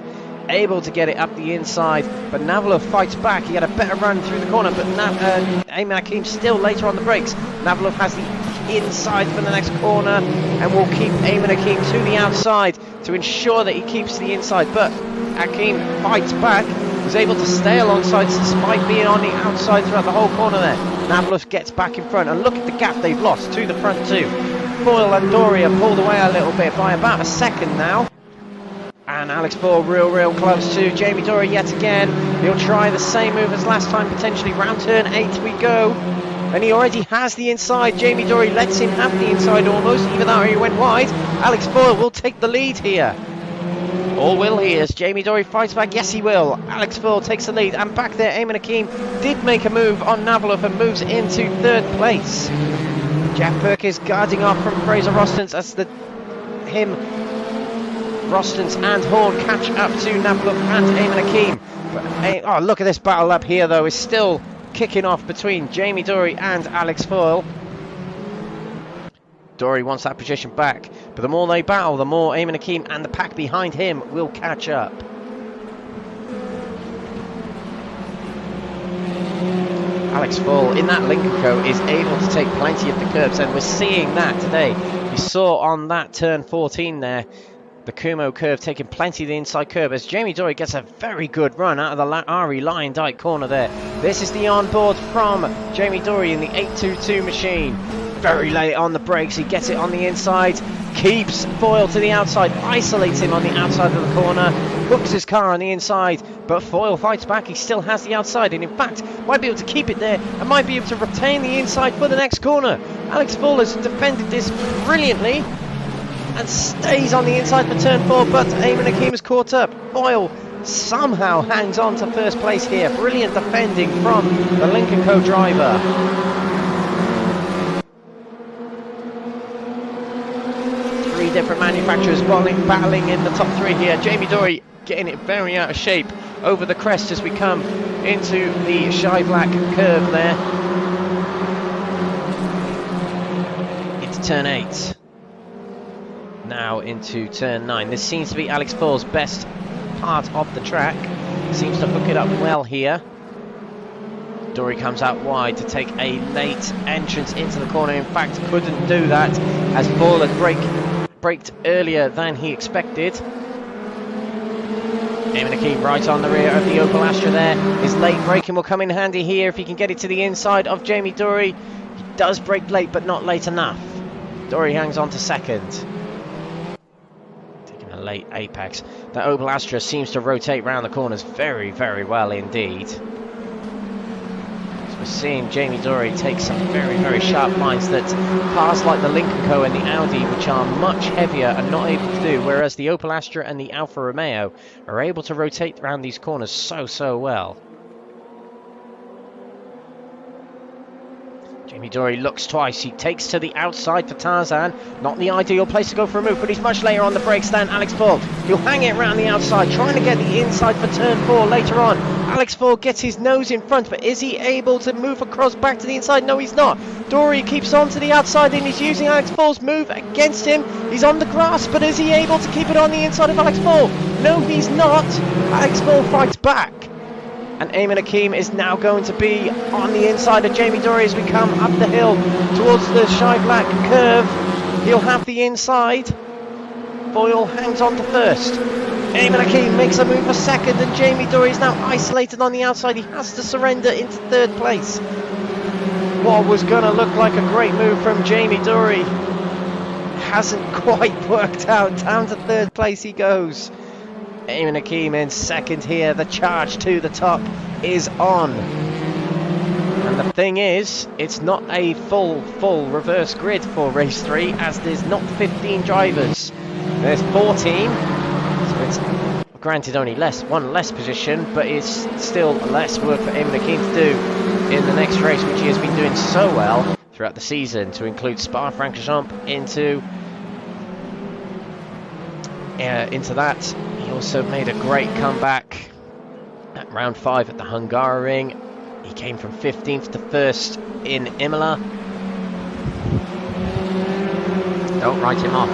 Able to get it up the inside, but Navlov fights back. He had a better run through the corner, but Eamon Hakeem still later on the brakes. Navlov has the inside for the next corner and will keep Eamon Hakeem to the outside to ensure that he keeps the inside, but Hakeem fights back, was able to stay alongside despite being on the outside throughout the whole corner there. Navlov gets back in front, and look at the gap they've lost to the front two. Foyle and Dory have pulled away a little bit by about a second now. And Alex Foyle real close to Jamie Dory yet again. He'll try the same move as last time, potentially. Round turn 8 we go. And he already has the inside. Jamie Dory lets him have the inside almost, even though he went wide. Alex Foyle will take the lead here. Or will he, as Jamie Dory fights back? Yes, he will. Alex Foyle takes the lead. And back there, Eamon Hakeem did make a move on Navlov and moves into 3rd place. Jeff Perkins guarding off from Fraser Rostons as Rostons and Horn catch up to Navlov and Eamon Hakeem. Oh, look at this battle up here, though. It's still kicking off between Jamie Dory and Alex Foyle. Dory wants that position back, but the more they battle, the more Eamon Hakeem and the pack behind him will catch up. Alex Foyle in that Lincoln Co is able to take plenty of the curbs, and we're seeing that today. You saw on that turn 14 there, the Kumo curve taking plenty of the inside curve as Jamie Dory gets a very good run out of the Ari Lion Dyke corner there. This is the onboard from Jamie Dory in the 822 machine. Very late on the brakes, he gets it on the inside, keeps Foyle to the outside, isolates him on the outside of the corner, hooks his car on the inside, but Foyle fights back. He still has the outside, and in fact might be able to keep it there and might be able to retain the inside for the next corner. Alex Foyle has defended this brilliantly and stays on the inside for turn 4, but Eamon Hakeem is caught up. Foyle somehow hangs on to first place here. Brilliant defending from the Lincoln Co driver. Three different manufacturers battling in the top three here. Jamie Dory getting it very out of shape over the crest as we come into the shy black curve there. Into turn 8. Now into turn 9. This seems to be Alex Paul's best part of the track. Seems to hook it up well here. Dory comes out wide to take a late entrance into the corner. In fact, couldn't do that as Paul had braked earlier than he expected. Eamon Akeem right on the rear of the Opel Astra there. His late braking will come in handy here if he can get it to the inside of Jamie Dory. He does brake late, but not late enough. Dory hangs on to second. Taking a late apex. That Opel Astra seems to rotate round the corners very, very well indeed. So we're seeing Jamie Dory take some very, very sharp lines that cars like the Lincoln Co and the Audi, which are much heavier, are not able to do, whereas the Opel Astra and the Alfa Romeo are able to rotate around these corners so well. Jamie Dory looks twice. He takes to the outside for Tarzan. Not the ideal place to go for a move, but he's much later on the brakes than Alex Paul. He'll hang it around the outside, trying to get the inside for turn 4 later on. Alex Paul gets his nose in front, but is he able to move across back to the inside? No, he's not. Dory keeps on to the outside and he's using Alex Paul's move against him. He's on the grass, but is he able to keep it on the inside of Alex Paul? No, he's not. Alex Paul fights back. And Eamon Akeem is now going to be on the inside of Jamie Dory as we come up the hill towards the shy black curve. He'll have the inside. Boyle hangs on to first. Eamon Akeem makes a move for second, and Jamie Dory is now isolated on the outside. He has to surrender into third place. What was going to look like a great move from Jamie Dory hasn't quite worked out. Down to third place he goes. Eamon Akeem in second here. The charge to the top is on. And the thing is, it's not a full reverse grid for race 3, as there's not 15 drivers. There's 14. So it's granted only one less position, but it's still less work for Eamon Akeem to do in the next race, which he has been doing so well throughout the season, to include Spa-Francorchamps into that. He also made a great comeback at round 5 at the Hungaroring. He came from 15th to 1st in Imola. Don't write him off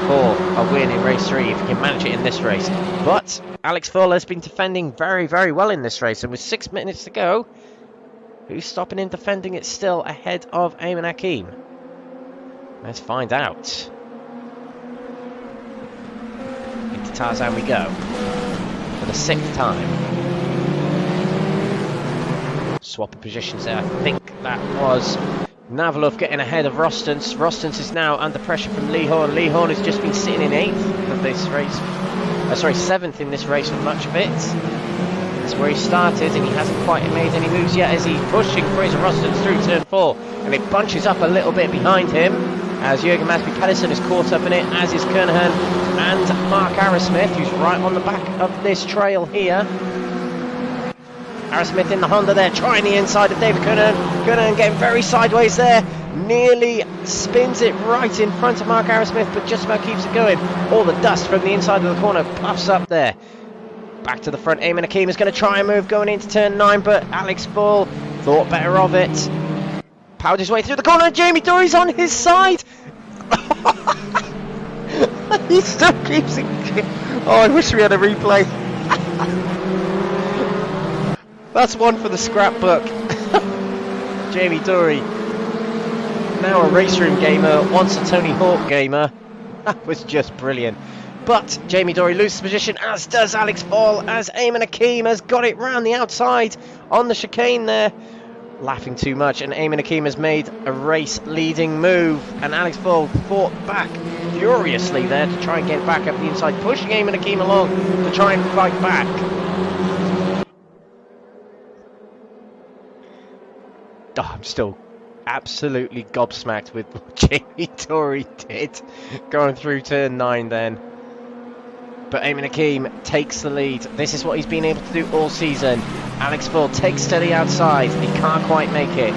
for a win in race 3 if he can manage it in this race. But Alex Paul has been defending very, very well in this race, and with 6 minutes to go, who's stopping him defending it still ahead of Eamon Akeem? Let's find out. Into Tarzan we go for the 6th time. Swap of positions there. I think that was Navalov getting ahead of Rostens. Rostens is now under pressure from Lee Horn. Lee Horn has just been sitting in 8th of this race. 7th in this race for much of it. That's where he started, and he hasn't quite made any moves yet as he's pushing Fraser Rostens through turn 4. And it bunches up a little bit behind him as Jürgen Masby-Pedersen is caught up in it, as is Kernahan and Mark Arrowsmith, who's right on the back of this trail here. Arrowsmith in the Honda there, trying the inside of David Kernahan. Kernahan getting very sideways there, nearly spins it right in front of Mark Arrowsmith, but just about keeps it going. All the dust from the inside of the corner puffs up there. Back to the front, Eamon Akeem is going to try and move going into turn 9, but Alex Paul thought better of it. Powered his way through the corner, and Jamie Dory's on his side. He still keeps it. Oh, I wish we had a replay. That's one for the scrapbook. Jamie Dory, now a RaceRoom gamer, once a Tony Hawk gamer. That was just brilliant. But Jamie Dory loses position, as does Alex Paul, as Eamon Akeem has got it round the outside on the chicane there. Laughing too much, and Eamon Akeem has made a race-leading move, and Alex Paul fought back furiously there to try and get back up the inside, pushing Eamon Akeem along to try and fight back. Oh, I'm still absolutely gobsmacked with what Jamie Dory did going through turn 9 then. but Eamon Hakeem takes the lead. This is what he's been able to do all season. Alex Ford takes to the outside. He can't quite make it.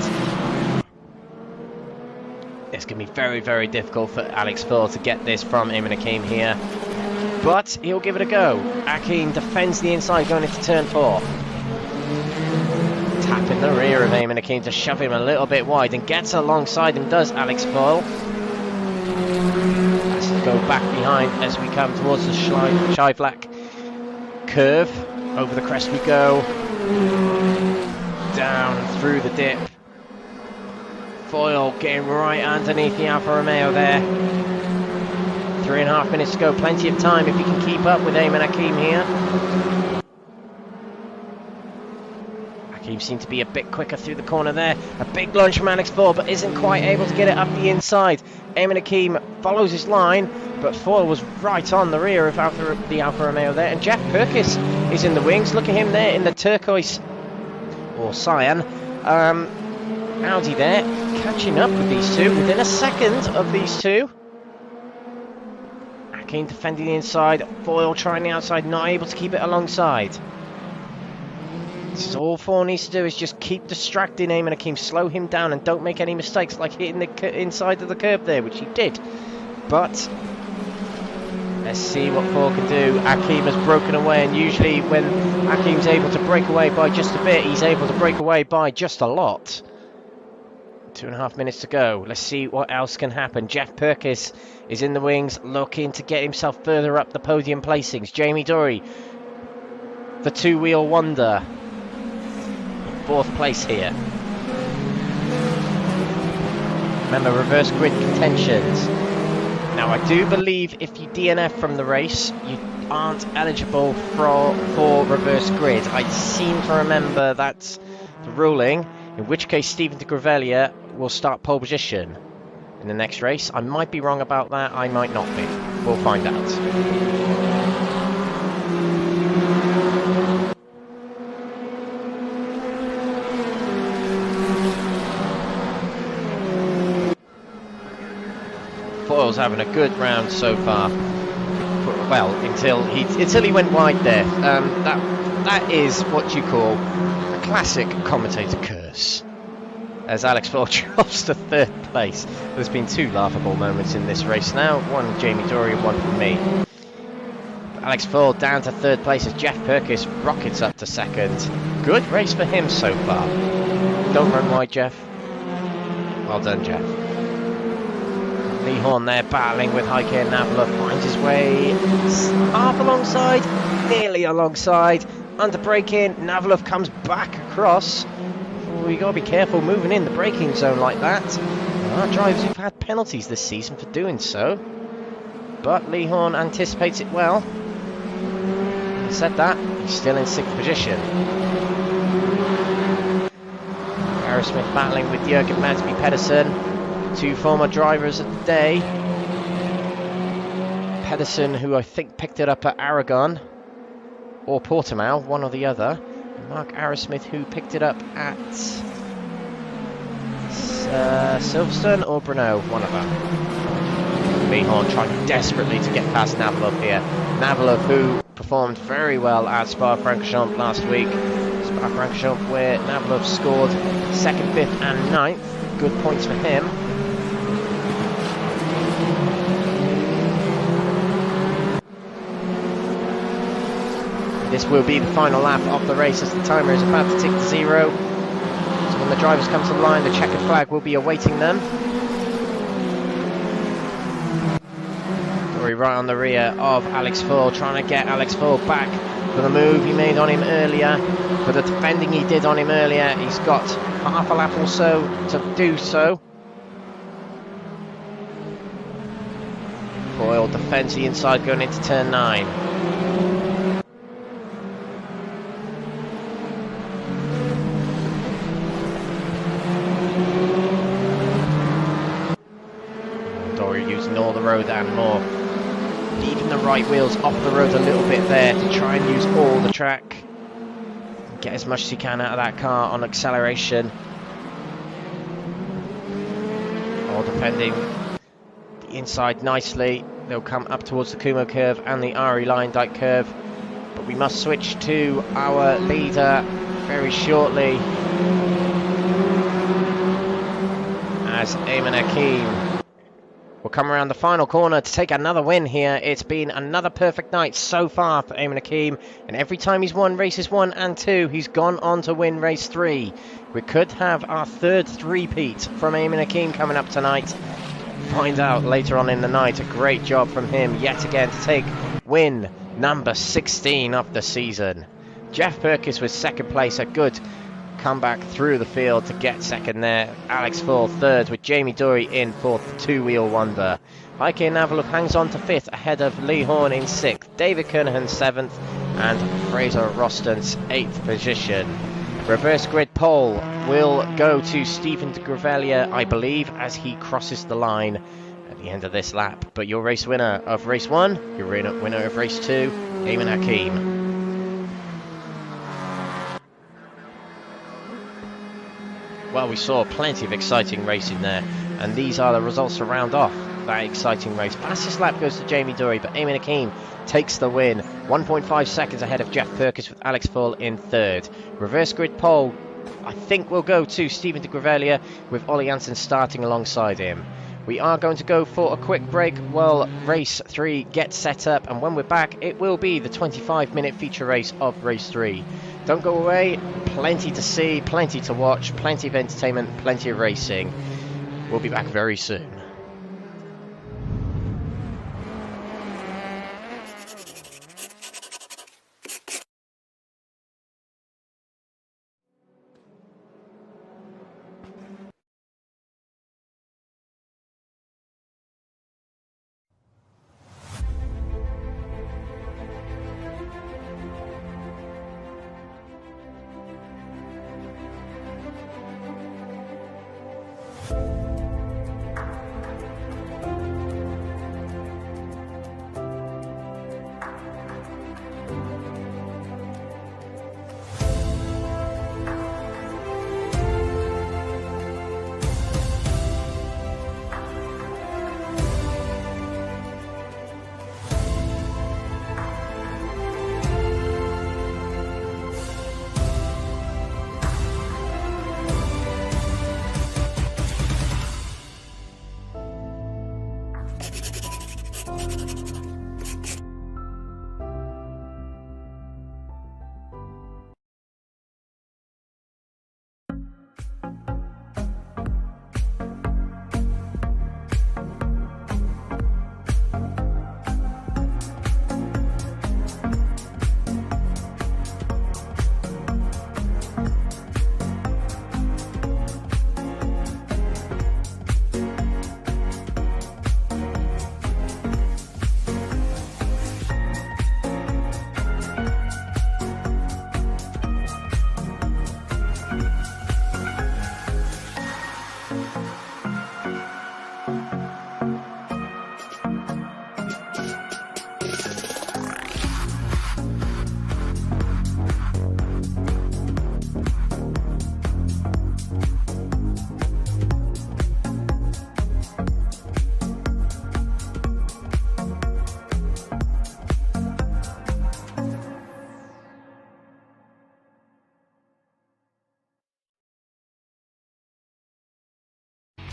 It's going to be very, very difficult for Alex Ford to get this from Eamon Hakeem here. But he'll give it a go. Hakeem defends the inside going into turn 4. Tapping the rear of Eamon Hakeem to shove him a little bit wide, and gets alongside him, does Alex Ford. Has to go back behind as we come towards the Scheivlak curve. Over the crest we go. Down through the dip. Foyle getting right underneath the Alfa Romeo there. 3.5 minutes to go, plenty of time if he can keep up with Eamon Hakeem here. Hakeem seemed to be a bit quicker through the corner there. A big lunge from Alex Ford, but isn't quite able to get it up the inside. Eamon Hakeem follows his line, but Foyle was right on the rear of the Alfa Romeo there. And Jeff Perkins is in the wings. Look at him there in the turquoise, or cyan, Audi there, catching up with these two within a second of these two. Hakeem defending the inside, Foyle trying the outside, not able to keep it alongside. This is all Foyle needs to do, is just keep distracting Eamon Hakeem, slow him down and don't make any mistakes like hitting the inside of the curb there, which he did. But let's see what Foyle can do. Hakeem has broken away, and usually when Hakeem's able to break away by just a bit, he's able to break away by just a lot. 2.5 minutes to go. Let's see what else can happen. Jeff Perkins is in the wings, looking to get himself further up the podium placings. Jamie Dory, the two-wheel wonder, in 4th place here. Remember, reverse grid contentions. Now, I do believe if you DNF from the race, you aren't eligible for reverse grid. I seem to remember that's the ruling, in which case Stephen de Grevelier will start pole position in the next race. I might be wrong about that, I might not be. We'll find out. Foyle's having a good round so far. Well, until he went wide there. That is what you call a classic commentator curse. As Alex Ford drops to 3rd place. There's been 2 laughable moments in this race now. One Jamie Dory and one from me. Alex Ford down to 3rd place as Jeff Perkins rockets up to 2nd. Good race for him so far. Don't run wide, Jeff. Well done, Jeff. Lee Horn there battling with Heike Navelov. Finds his way half alongside. Nearly alongside. Under braking. Navelov comes back across. You got to be careful moving in the braking zone like that. There are drivers who've had penalties this season for doing so, but Lee Horn anticipates it well. Having said that, he's still in 6th position. Aerosmith battling with Jürgen Mansby Pedersen, 2 former drivers of the day. Pedersen, who I think picked it up at Aragon or Portimao, one or the other. Mark Aerosmith, who picked it up at Silverstone or Brno, one of them. Lee Horn trying desperately to get past Navelov here. Navelov, who performed very well at Spa-Francorchamps last week. Spa-Francorchamps, where Navelov scored 2nd, 5th and 9th. Good points for him. This will be the final lap of the race as the timer is about to tick to 0. So when the drivers come to the line, the checkered flag will be awaiting them. Dory right on the rear of Alex Ford, trying to get Alex Ford back for the move he made on him earlier. For the defending he did on him earlier, he's got half a lap or so to do so. Foyle defends the inside going into turn 9. All the road and more, leaving the right wheels off the road a little bit there to try and use all the track, get as much as you can out of that car on acceleration, or defending inside nicely. They'll come up towards the Kumo curve and the Ari Line Dyke curve. But we must switch to our leader very shortly, as Ayman Hakim will come around the final corner to take another win here. It's been another perfect night so far for Ayman Hakim, and every time he's won races 1 and 2, he's gone on to win race 3. We could have our third three-peat from Ayman Hakim coming up tonight. Find out later on in the night. A great job from him yet again to take win number 16 of the season. Jeff Perkins was second place, a good comeback through the field to get second there. Alex Fall third, with Jamie Dory in fourth, two-wheel wonder. Heike Navaluk hangs on to fifth ahead of Lee Horn in sixth, David Kernahan seventh, and Fraser Rostance eighth position. Reverse grid pole will go to Stephen de Gravelia, I believe, as he crosses the line at the end of this lap. But your race winner of race 1, your winner of race 2, Ayman Hakim. Well, we saw plenty of exciting racing there, and these are the results to round off that exciting race. Fastest lap goes to Jamie Dory, but Ayman Hakim takes the win, 1.5 seconds ahead of Jeff Perkins, with Alex Fall in third. Reverse grid pole, I think, will go to Stephen de Gravelia, with Ollie Jansen starting alongside him. We are going to go for a quick break while race 3 gets set up, and when we're back, it will be the 25-minute feature race of race 3. Don't go away, plenty to see, plenty to watch, plenty of entertainment, plenty of racing. We'll be back very soon.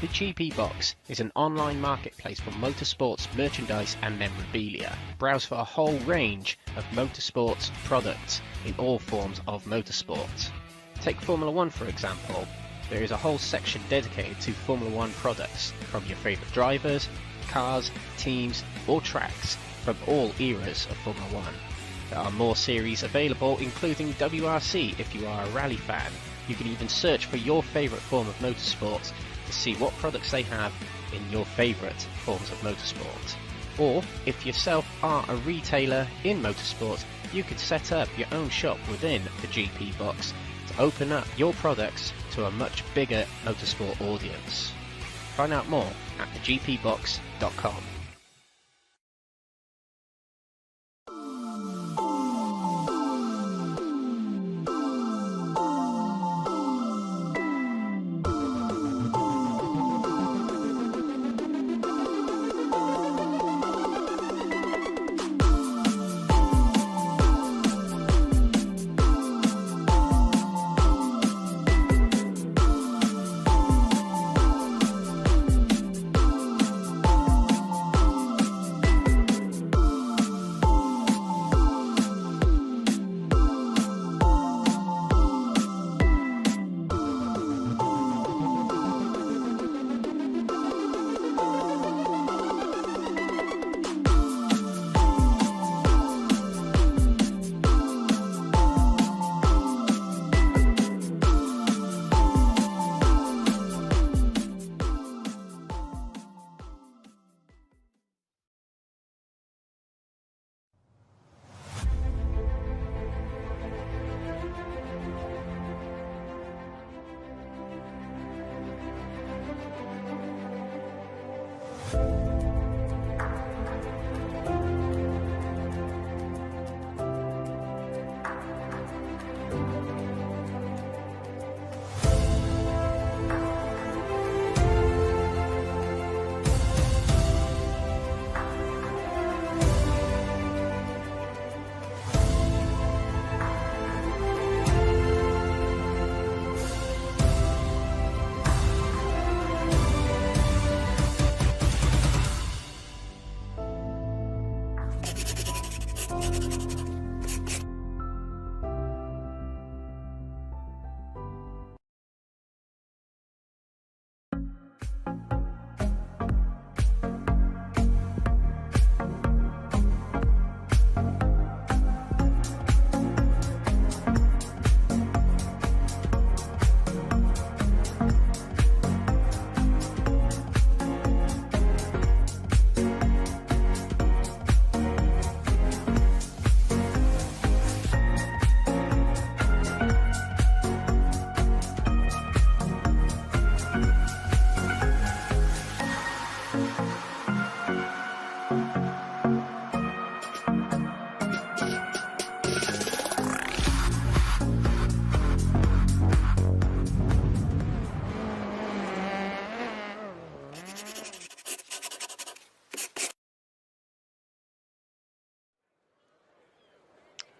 The GP Box is an online marketplace for motorsports merchandise and memorabilia. Browse for a whole range of motorsports products in all forms of motorsport. Take Formula 1 for example. There is a whole section dedicated to Formula 1 products from your favourite drivers, cars, teams or tracks from all eras of Formula 1. There are more series available, including WRC if you are a rally fan. You can even search for your favourite form of motorsport to see what products they have in your favourite forms of motorsport. Or, if yourself are a retailer in motorsport, you could set up your own shop within the GP Box to open up your products to a much bigger motorsport audience. Find out more at thegpbox.com.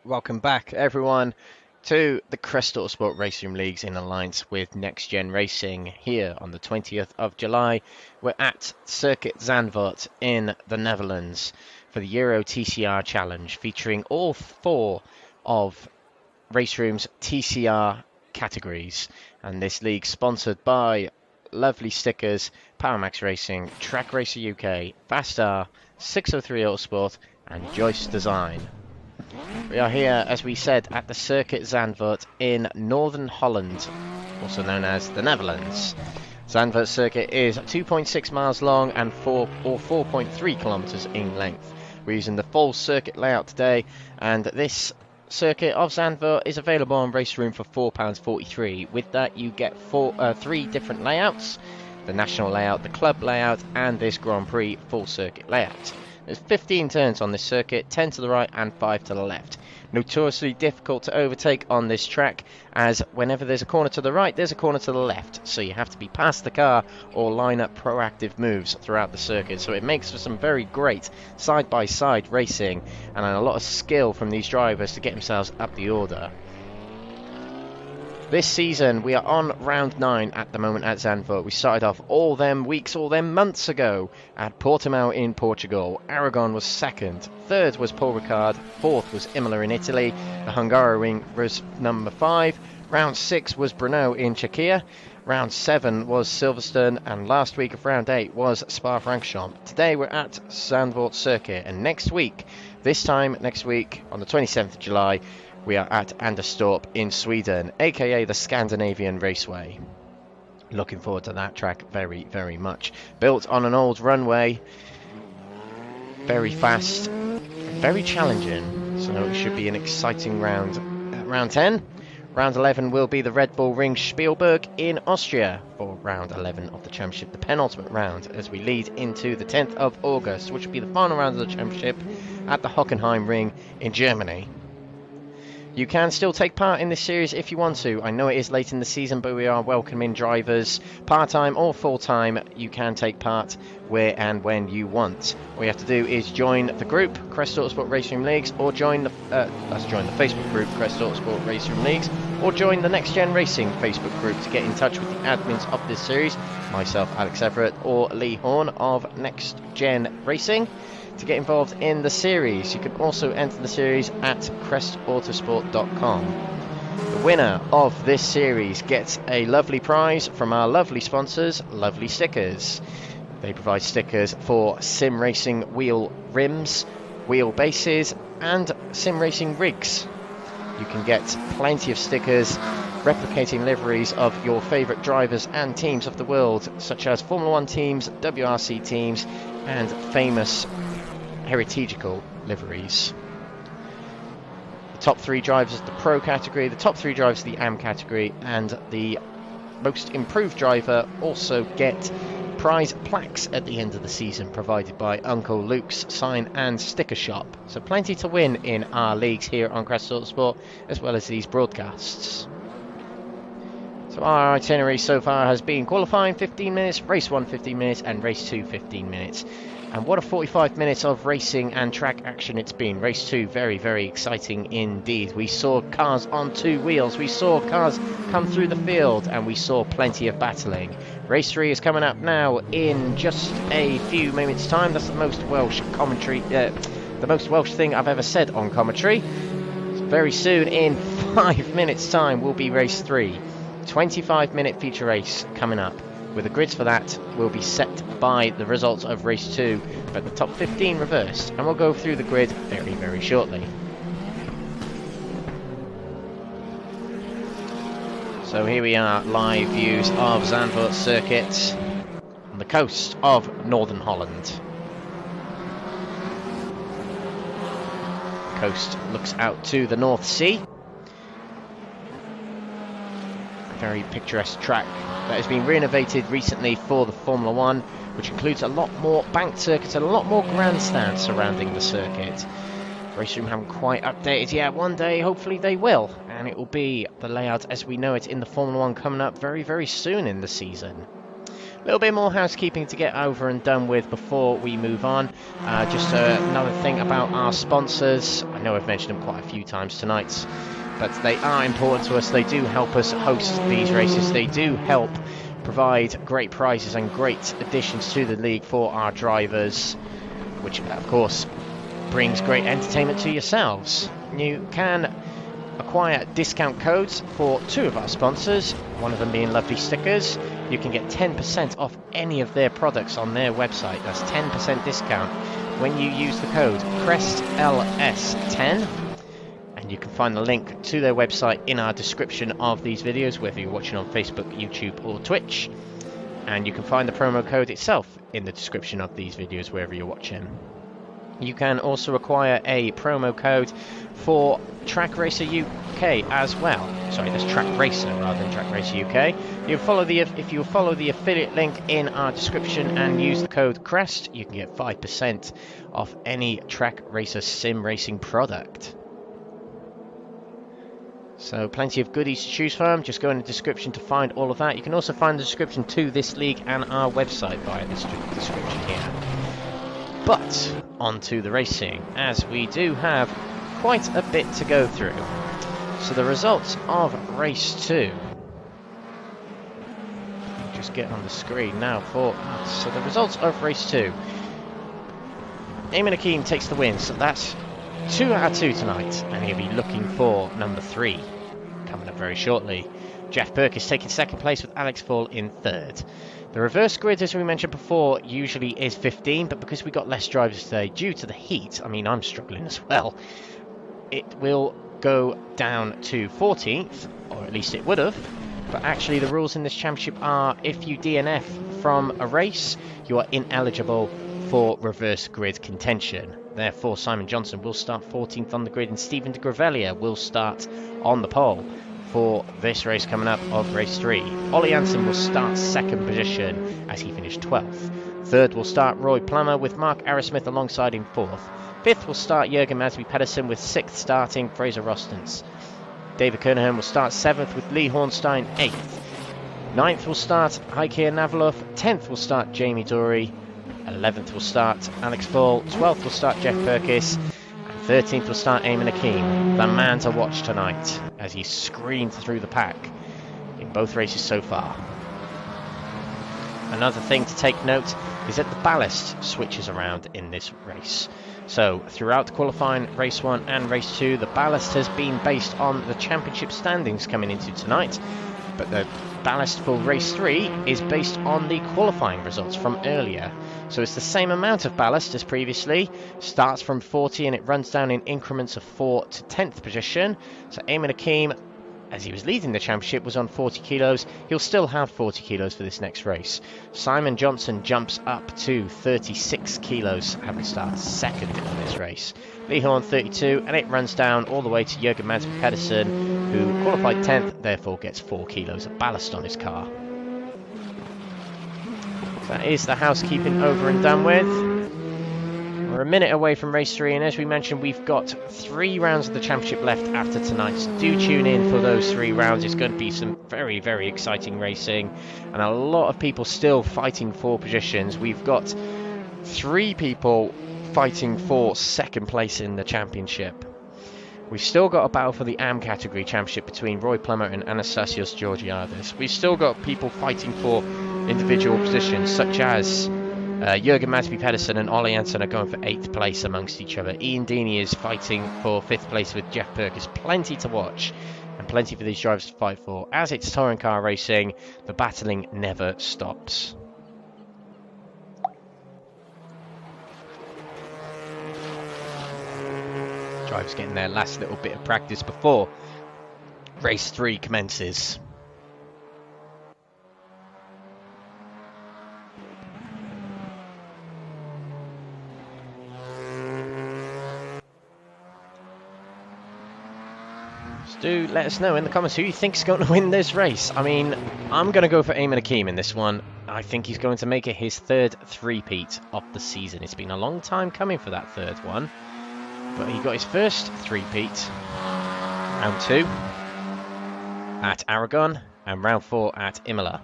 Welcome back, everyone, to the Crest Autosport RaceRoom Leagues in alliance with NXTGEN Racing here on the 20th of July. We're at Circuit Zandvoort in the Netherlands for the Euro TCR Challenge, featuring all 4 of RaceRoom's TCR categories. And this league sponsored by lovely stickers, PowerMax Racing, Track Racer UK, Fastar, 603 Autosport and Joyce Design. We are here, as we said, at the Circuit Zandvoort in Northern Holland, also known as the Netherlands. Zandvoort Circuit is 2.6 miles long and 4.3 kilometers in length. We're using the full circuit layout today, and this circuit of Zandvoort is available on RaceRoom for £4.43. With that, you get 3 different layouts: the national layout, the club layout, and this Grand Prix full circuit layout. There's 15 turns on this circuit, 10 to the right and 5 to the left. Notoriously difficult to overtake on this track, as whenever there's a corner to the right, there's a corner to the left. So you have to be past the car or line up proactive moves throughout the circuit. So it makes for some very great side-by-side racing and a lot of skill from these drivers to get themselves up the order. This season, we are on round 9 at the moment at Zandvoort. We started off all them weeks, all them months ago at Portimao in Portugal. Aragon was 2nd, 3rd was Paul Ricard, 4th was Imola in Italy, the Hungaroring was number 5, round 6 was Brno in Czechia, round 7 was Silverstone, and last week of round 8 was Spa-Francorchamps. Today we're at Zandvoort Circuit, and next week, on the 27th of July, we are at Anderstorp in Sweden, aka the Scandinavian Raceway. Looking forward to that track very, very much. Built on an old runway, very fast, very challenging, so it should be an exciting round at round 10. Round 11 will be the Red Bull Ring Spielberg in Austria for round 11 of the championship, the penultimate round, as we lead into the 10th of August, which will be the final round of the championship at the Hockenheim Ring in Germany. You can still take part in this series if you want to. I know it is late in the season, but we are welcoming drivers, part-time or full-time. You can take part where and when you want. All you have to do is join the group, Crest Autosport RaceRoom Leagues, or join the Facebook group, Crest Autosport RaceRoom Leagues, or join the NXTGEN Racing Facebook group to get in touch with the admins of this series, myself, Alex Everett, or Lee Horn of NXTGEN Racing, to get involved in the series. You can also enter the series at crestautosport.com. The winner of this series gets a lovely prize from our lovely sponsors, Lovely Stickers. They provide stickers for sim racing wheel rims, wheel bases, and sim racing rigs. You can get plenty of stickers replicating liveries of your favourite drivers and teams of the world, such as Formula 1 teams, WRC teams, and famous heritagical liveries. The top 3 drivers of the Pro category, the top 3 drivers of the AM category, and the most improved driver also get prize plaques at the end of the season provided by Uncle Luke's Sign and Sticker Shop. So plenty to win in our leagues here on Crest Autosport, as well as these broadcasts. So our itinerary so far has been qualifying 15 minutes, race 1 15 minutes, and race 2 15 minutes. And what a 45 minutes of racing and track action it's been. Race 2, very, very exciting indeed. We saw cars on 2 wheels, we saw cars come through the field, and we saw plenty of battling. Race 3 is coming up now in just a few moments' time. That's the most Welsh commentary, the most Welsh thing I've ever said on commentary. Very soon, in 5 minutes time, will be race 3. 25-minute feature race coming up, with the grids for that will be set by the results of race 2, but the top 15 reversed, and we'll go through the grid very, very shortly. So here we are, live views of Zandvoort circuit on the coast of Northern Holland. The coast looks out to the North Sea. A very picturesque track that has been renovated recently for the Formula 1, which includes a lot more banked circuits and a lot more grandstands surrounding the circuit. RaceRoom haven't quite updated yet. One day, hopefully they will, and it will be the layout as we know it in the Formula 1 coming up very, very soon in the season. A little bit more housekeeping to get over and done with before we move on. Just another thing about our sponsors. I know I've mentioned them quite a few times tonight, but they are important to us. They do help us host these races. They do help provide great prizes and great additions to the league for our drivers, which of course brings great entertainment to yourselves. You can acquire discount codes for 2 of our sponsors, one of them being Lovely Stickers. You can get 10% off any of their products on their website. That's 10% discount when you use the code CRESTLS10. And you can find the link to their website in our description of these videos, whether you're watching on Facebook, YouTube or Twitch. And you can find the promo code itself in the description of these videos wherever you're watching. You can also acquire a promo code for Track Racer UK as well. Sorry, that's Track Racer rather than Track Racer UK. If you follow the affiliate link in our description and use the code CREST, you can get 5% off any Track Racer sim racing product. So plenty of goodies to choose from. Just go in the description to find all of that. You can also find the description to this league and our website via this description here. But on to the racing, as we do have quite a bit to go through. So the results of race 2. I'll just get on the screen now for us. So the results of race 2. Eamon Akeem takes the win, so that's 2 out of 2 tonight, and he'll be looking for number 3 coming up very shortly. Jeff Perkins taking 2nd place with Alex Fall in 3rd. The reverse grid, as we mentioned before, usually is 15, but because we got less drivers today due to the heat, I mean I'm struggling as well, it will go down to 14th, or at least it would have. But actually the rules in this championship are if you DNF from a race, you are ineligible for reverse grid contention. Therefore Simon Johnson will start 14th on the grid and Stephen de Gravelia will start on the pole for this race coming up of race 3. Ollie Jansen will start 2nd position as he finished 12th. 3rd will start Roy Plummer with Mark Arrowsmith alongside him 4th. 5th will start Jürgen Masby Pedersen with 6th starting Fraser Rostens. David Kernahan will start 7th with Lee Hornstein 8th. 9th will start Heike Navalov. 10th will start Jamie Dory. 11th will start Alex Fall. 12th will start Jeff Perkins. 13th will start Eamon Akeem, the man to watch tonight, as he screamed through the pack in both races so far. Another thing to take note is that the ballast switches around in this race. So throughout qualifying race 1 and race 2, the ballast has been based on the championship standings coming into tonight, but the ballast for race 3 is based on the qualifying results from earlier. So it's the same amount of ballast as previously, starts from 40 and it runs down in increments of 4 to 10th position. So Eamon Akeem, as he was leading the championship, was on 40 kilos. He'll still have 40 kilos for this next race. Simon Johnson jumps up to 36 kilos, having started 2nd in this race. Lee Horn 32, and it runs down all the way to Jürgen Masby Pedersen, who qualified 10th, therefore gets 4 kilos of ballast on his car. That is the housekeeping over and done with. We're a minute away from race 3, and as we mentioned, we've got 3 rounds of the championship left after tonight. So do tune in for those 3 rounds. It's going to be some very, very exciting racing, and a lot of people still fighting for positions. We've got 3 people fighting for 2nd place in the championship. We've still got a battle for the AM category championship between Roy Plummer and Anastasios Georgiadis. We've still got people fighting for individual positions, such as Jürgen Masby Pedersen and Ollie Hansen are going for 8th place amongst each other. Ian Deeney is fighting for 5th place with Jeff Perkins. Plenty to watch and plenty for these drivers to fight for. As it's touring car racing, the battling never stops. Drivers getting their last little bit of practice before race 3 commences. Do let us know in the comments who you think is going to win this race. I mean, I'm going to go for Eamon Akeem in this one. I think he's going to make it his 3rd three-peat of the season. It's been a long time coming for that 3rd one, but he got his first three-peat round 2 at Aragon and round 4 at Imola.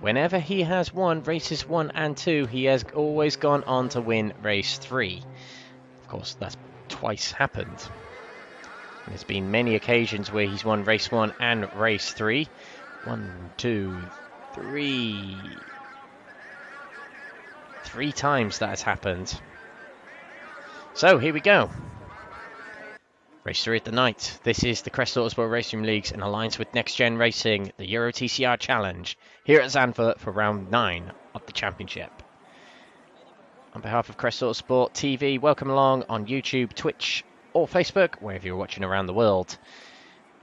Whenever he has won races 1 and 2, he has always gone on to win race 3. Of course, that's twice happened. There's been many occasions where he's won race 1 and race 3. 1, 2, 3. 3 times that has happened. So here we go. Race 3 at the night. This is the Crest Autosport RaceRoom Leagues in alliance with NXTGEN Racing, the Euro TCR Challenge, here at Zandvoort for round 9 of the championship. On behalf of Crest Autosport TV, welcome along on YouTube, Twitch, or Facebook, wherever you're watching around the world.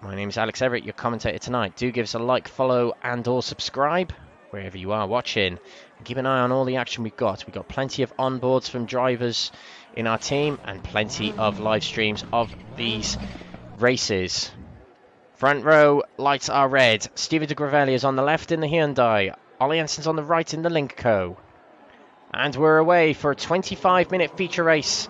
My name is Alex Everett, your commentator tonight. Do give us a like, follow, and or subscribe wherever you are watching. And keep an eye on all the action we've got. We've got plenty of onboards from drivers in our team and plenty of live streams of these races. Front row, lights are red. Steven de Gravelli is on the left in the Hyundai. Ollie Hansen's on the right in the Lynk-Co. And we're away for a 25-minute feature race.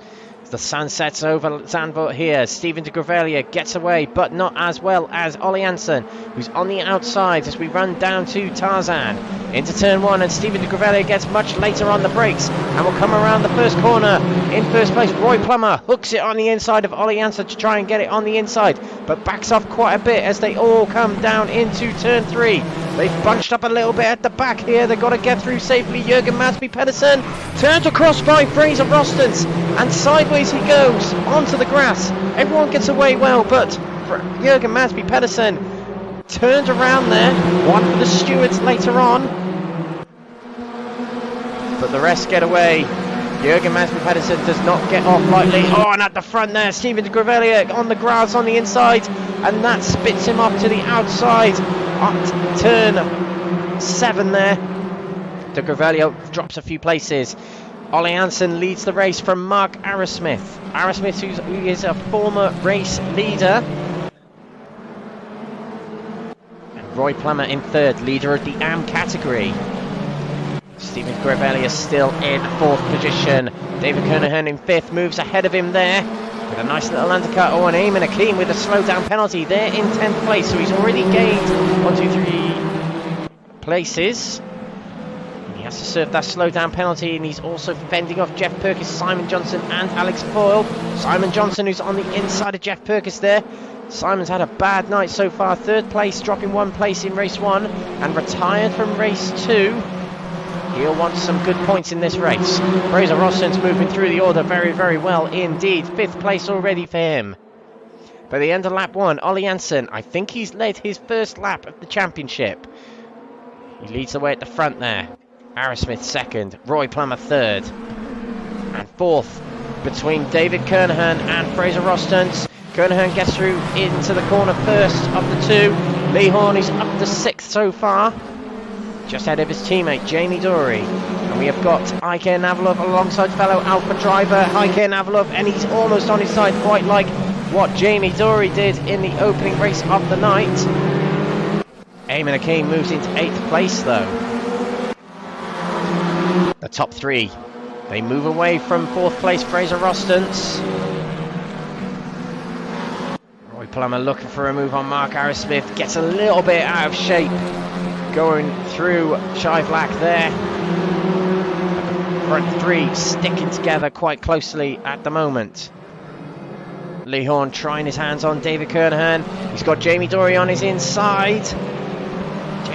The sun sets over Zandvoort here. Steven de Gravelli gets away, but not as well as Ollie Hansen, who's on the outside as we run down to Tarzan. Into turn 1, and Steven de Gravelli gets much later on the brakes and will come around the first corner. In first place, Roy Plummer hooks it on the inside of Ollie Hansen to try and get it on the inside, but backs off quite a bit as they all come down into turn 3. They've bunched up a little bit at the back here. They've got to get through safely. Jürgen Masby Pedersen turns across by Fraser Rostens, and sideways he goes onto the grass. Everyone gets away well, but Jürgen Masby Pedersen turned around there. One for the stewards later on, but the rest get away. Jürgen Masby Pedersen does not get off lightly. Oh, and at the front there, Steven de Gravelli on the grass on the inside, and that spits him off to the outside at turn 7 there. De Gravelli drops a few places. Ollie Hansen leads the race from Mark Arrowsmith. Arrowsmith, who is a former race leader. And Roy Plummer in 3rd, leader of the AM category. Steven Gravelli is still in 4th position. David Kernahan in 5th, moves ahead of him there with a nice little undercut. Oh, and Eamon Akeem with a slowdown penalty there in 10th place. So he's already gained 1, 2, 3 places. He has to serve that slowdown penalty, and he's also fending off Jeff Perkins, Simon Johnson and Alex Boyle. Simon Johnson, who's on the inside of Jeff Perkins there. Simon's had a bad night so far. 3rd place, dropping 1 place in race 1 and retired from race 2. He'll want some good points in this race. Fraser Rostens moving through the order very, very well indeed. 5th place already for him. By the end of lap 1, Ollie Hansen, I think he's led his first lap of the championship. He leads the way at the front there. Arrowsmith 2nd, Roy Plummer 3rd, and 4th between David Kernahan and Fraser Rostens. Kernahan gets through into the corner first of the 2. Lee Horn is up to 6th so far, just ahead of his teammate Jamie Dory. And we have got Ike Navalov alongside fellow Alpha driver Ike Navalov, and he's almost on his side, quite like what Jamie Dory did in the opening race of the night. Eamon Akeem moves into 8th place though. The top 3, they move away from 4th place Fraser Rostens. Roy Plummer looking for a move on Mark Arrowsmith, gets a little bit out of shape going through Shy Black there. Front 3 sticking together quite closely at the moment. Lee Horn trying his hands on David Kernahan. He's got Jamie Dory on his inside.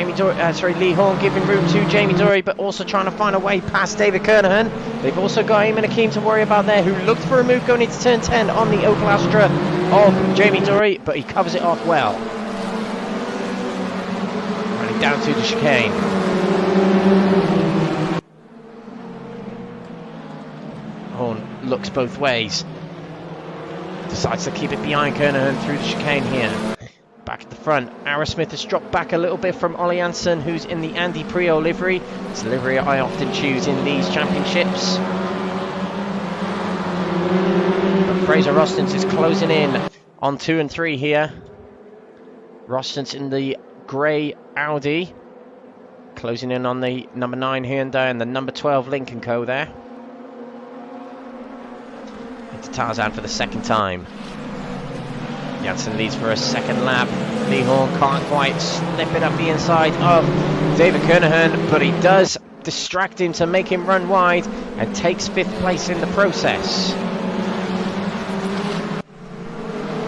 Lee Horn giving room to Jamie Dory, but also trying to find a way past David Kernahan. They've also got Eamon Akeem to worry about there, who looked for a move going into turn 10 on the Opel Astra of Jamie Dory, but he covers it off well. Running down to the chicane. Horn looks both ways. Decides to keep it behind Kernahan through the chicane here. Back at the front, Arrowsmith has dropped back a little bit from Ollie Hansen, who's in the Andy Prio livery. It's a livery I often choose in these championships. But Fraser Rostons is closing in on 2 and 3 here. Rostons in the grey Audi, closing in on the number 9 Hyundai and the number 12 Lincoln Co. there. Into Tarzan for the second time. Janssen leads for a second lap. Lee Horn can't quite slip it up the inside of David Kernahan, but he does distract him to make him run wide and takes 5th place in the process.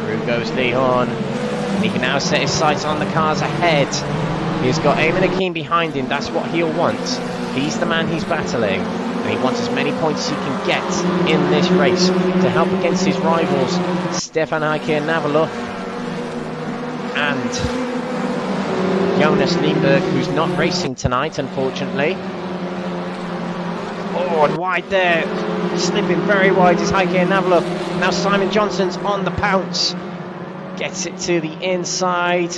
Through goes Lee Horn, and he can now set his sights on the cars ahead. He's got Eamon Akeem behind him. That's what he'll want. He's the man he's battling, and he wants as many points as he can get in this race to help against his rivals Stefan Heike and Navalov and Jonas Lindberg, who's not racing tonight, unfortunately. Oh, and wide there, slipping very wide is Heike and Navalov. Now Simon Johnson's on the pounce, gets it to the inside.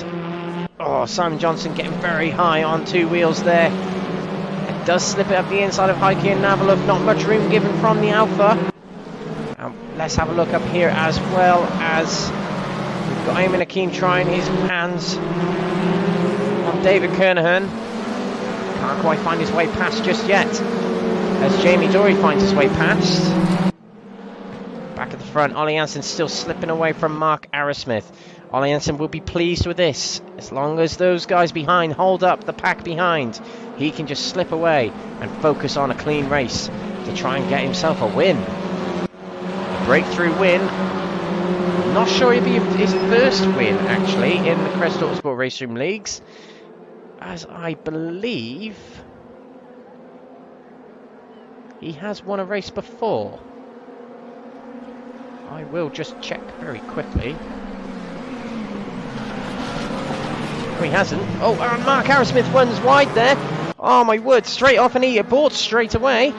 Oh, Simon Johnson getting very high on 2 wheels there. It does slip it up the inside of Heike and Navalov. Not much room given from the Alpha. Let's have a look up here as well, as we've got Eamon Akeem trying his hands on David Kernahan. Can't quite find his way past just yet, as Jamie Dory finds his way past. Back at the front, Ollie Hansen still slipping away from Mark Arrowsmith. Ollie Hansen will be pleased with this. As long as those guys behind hold up the pack behind, he can just slip away and focus on a clean race to try and get himself a win. A breakthrough win. Not sure it'll be his first win, actually, in the Crest Autosport RaceRoom Leagues, as I believe he has won a race before. I will just check very quickly. No, he hasn't. Oh, and Mark Arrowsmith runs wide there. Oh my word, straight off, and he aborts straight away.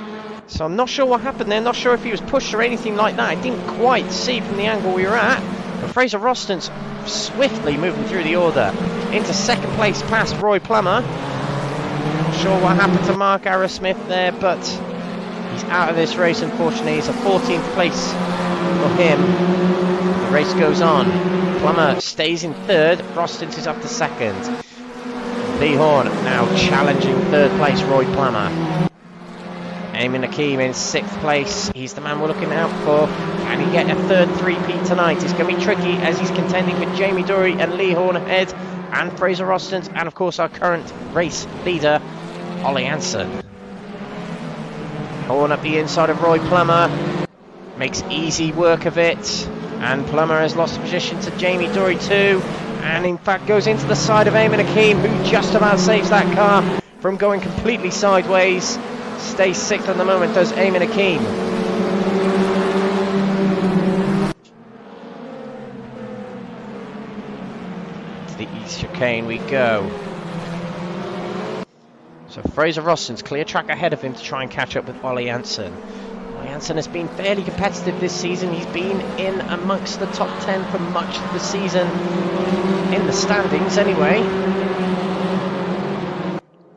So I'm not sure what happened there. Not sure if he was pushed or anything like that. I didn't quite see from the angle we were at. But Fraser Rostons swiftly moving through the order into 2nd place past Roy Plummer. Not sure what happened to Mark Arrowsmith there, but he's out of this race, unfortunately. It's a 14th place for him. The race goes on. Plummer stays in 3rd. Rostons is up to 2nd. Lee Horn now challenging 3rd place Roy Plummer. Eamon Akeem in 6th place. He's the man we're looking out for. Can he get a 3rd three-peat tonight? It's going to be tricky, as he's contending with Jamie Dory and Lee Horn ahead, and Fraser Rostons, and of course our current race leader, Ollie Hansen. Horn up the inside of Roy Plummer. Makes easy work of it. And Plummer has lost position to Jamie Dory too, and in fact goes into the side of Eamon Akeem, who just about saves that car from going completely sideways. Stays 6th at the moment, does Eamon Akeem. To the east chicane we go. So Fraser Rostons clear track ahead of him to try and catch up with Ollie Hansen. Hansen has been fairly competitive this season. He's been in amongst the top 10 for much of the season, in the standings anyway.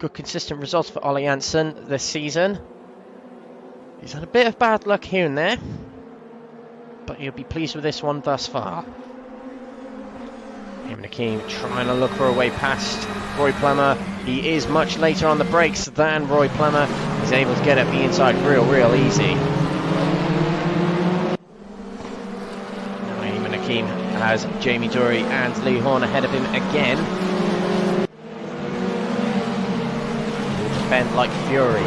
Good consistent results for Ollie Hansen this season. He's had a bit of bad luck here and there, but he'll be pleased with this one thus far. Eamon Akeem trying to look for a way past Roy Plummer. He is much later on the brakes than Roy Plummer. He's able to get up the inside real easy. Now Eamon Akeem has Jamie Dory and Lee Horn ahead of him again. Will defend like fury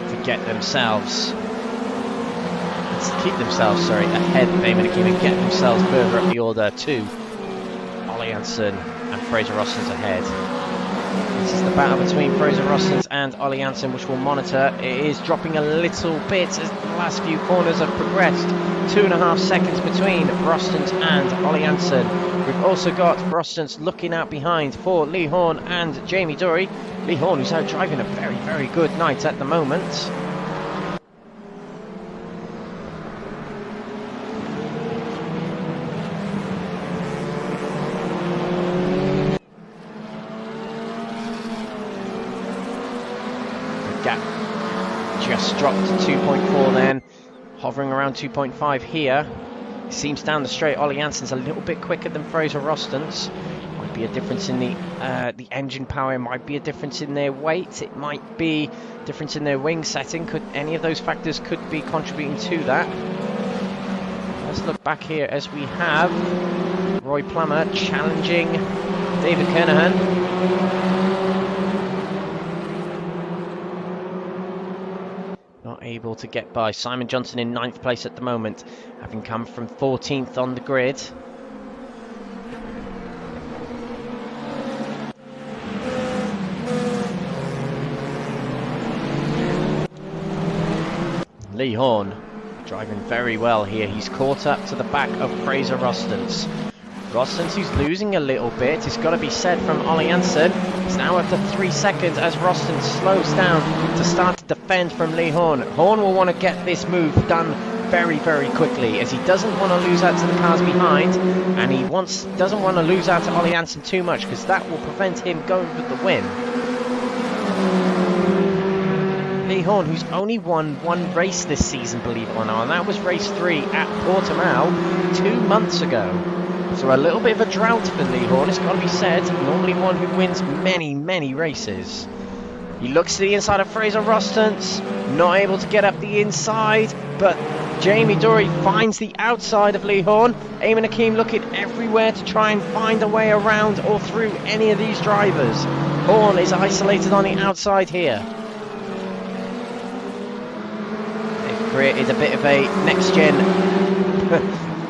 to get themselves, keep themselves, ahead of Eamon Akeem and get themselves further up the order to Ollie Hansen and Fraser Rostons ahead. This is the battle between Fraser Rostons and Ollie Jansen, which we'll monitor. It is dropping a little bit as the last few corners have progressed. 2.5 seconds between Rostons and Ollie Jansen. We've also got Rostons looking out behind for Lee Horn and Jamie Durie. Lee Horn, who's out driving a very, very good night at the moment. Gap just dropped to 2.4 then, hovering around 2.5 here. It seems down the straight Ollie Jansen's a little bit quicker than Fraser Rostons. Might be a difference in the engine power, it might be a difference in their weight, it might be a difference in their wing setting. Could any of those factors could be contributing to that. Let's look back here as we have Roy Plummer challenging David Kernahan. Not able to get by. Simon Johnson in 9th place at the moment, having come from 14th on the grid. Lee Horn driving very well here. He's caught up to the back of Fraser Rostons. Rostons, who's losing a little bit, it's got to be said, from Ollie Jansen. It's now up to 3 seconds as Rostons slows down to start to defend from Lee Horn. Horn will want to get this move done very, very quickly, as he doesn't want to lose out to the cars behind, and he doesn't want to lose out to Ollie Jansen too much, because that will prevent him going for the win. Lee Horn, who's only won one race this season, believe it or not, and that was race 3 at Portimao 2 months ago. So a little bit of a drought for Lee Horn, it's got to be said. Normally one who wins many, many races. He looks to the inside of Fraser Rostons, not able to get up the inside, but Jamie Durie finds the outside of Lee Horn. Eamon Hakeem looking everywhere to try and find a way around or through any of these drivers. Horn is isolated on the outside here. They've created a bit of a next-gen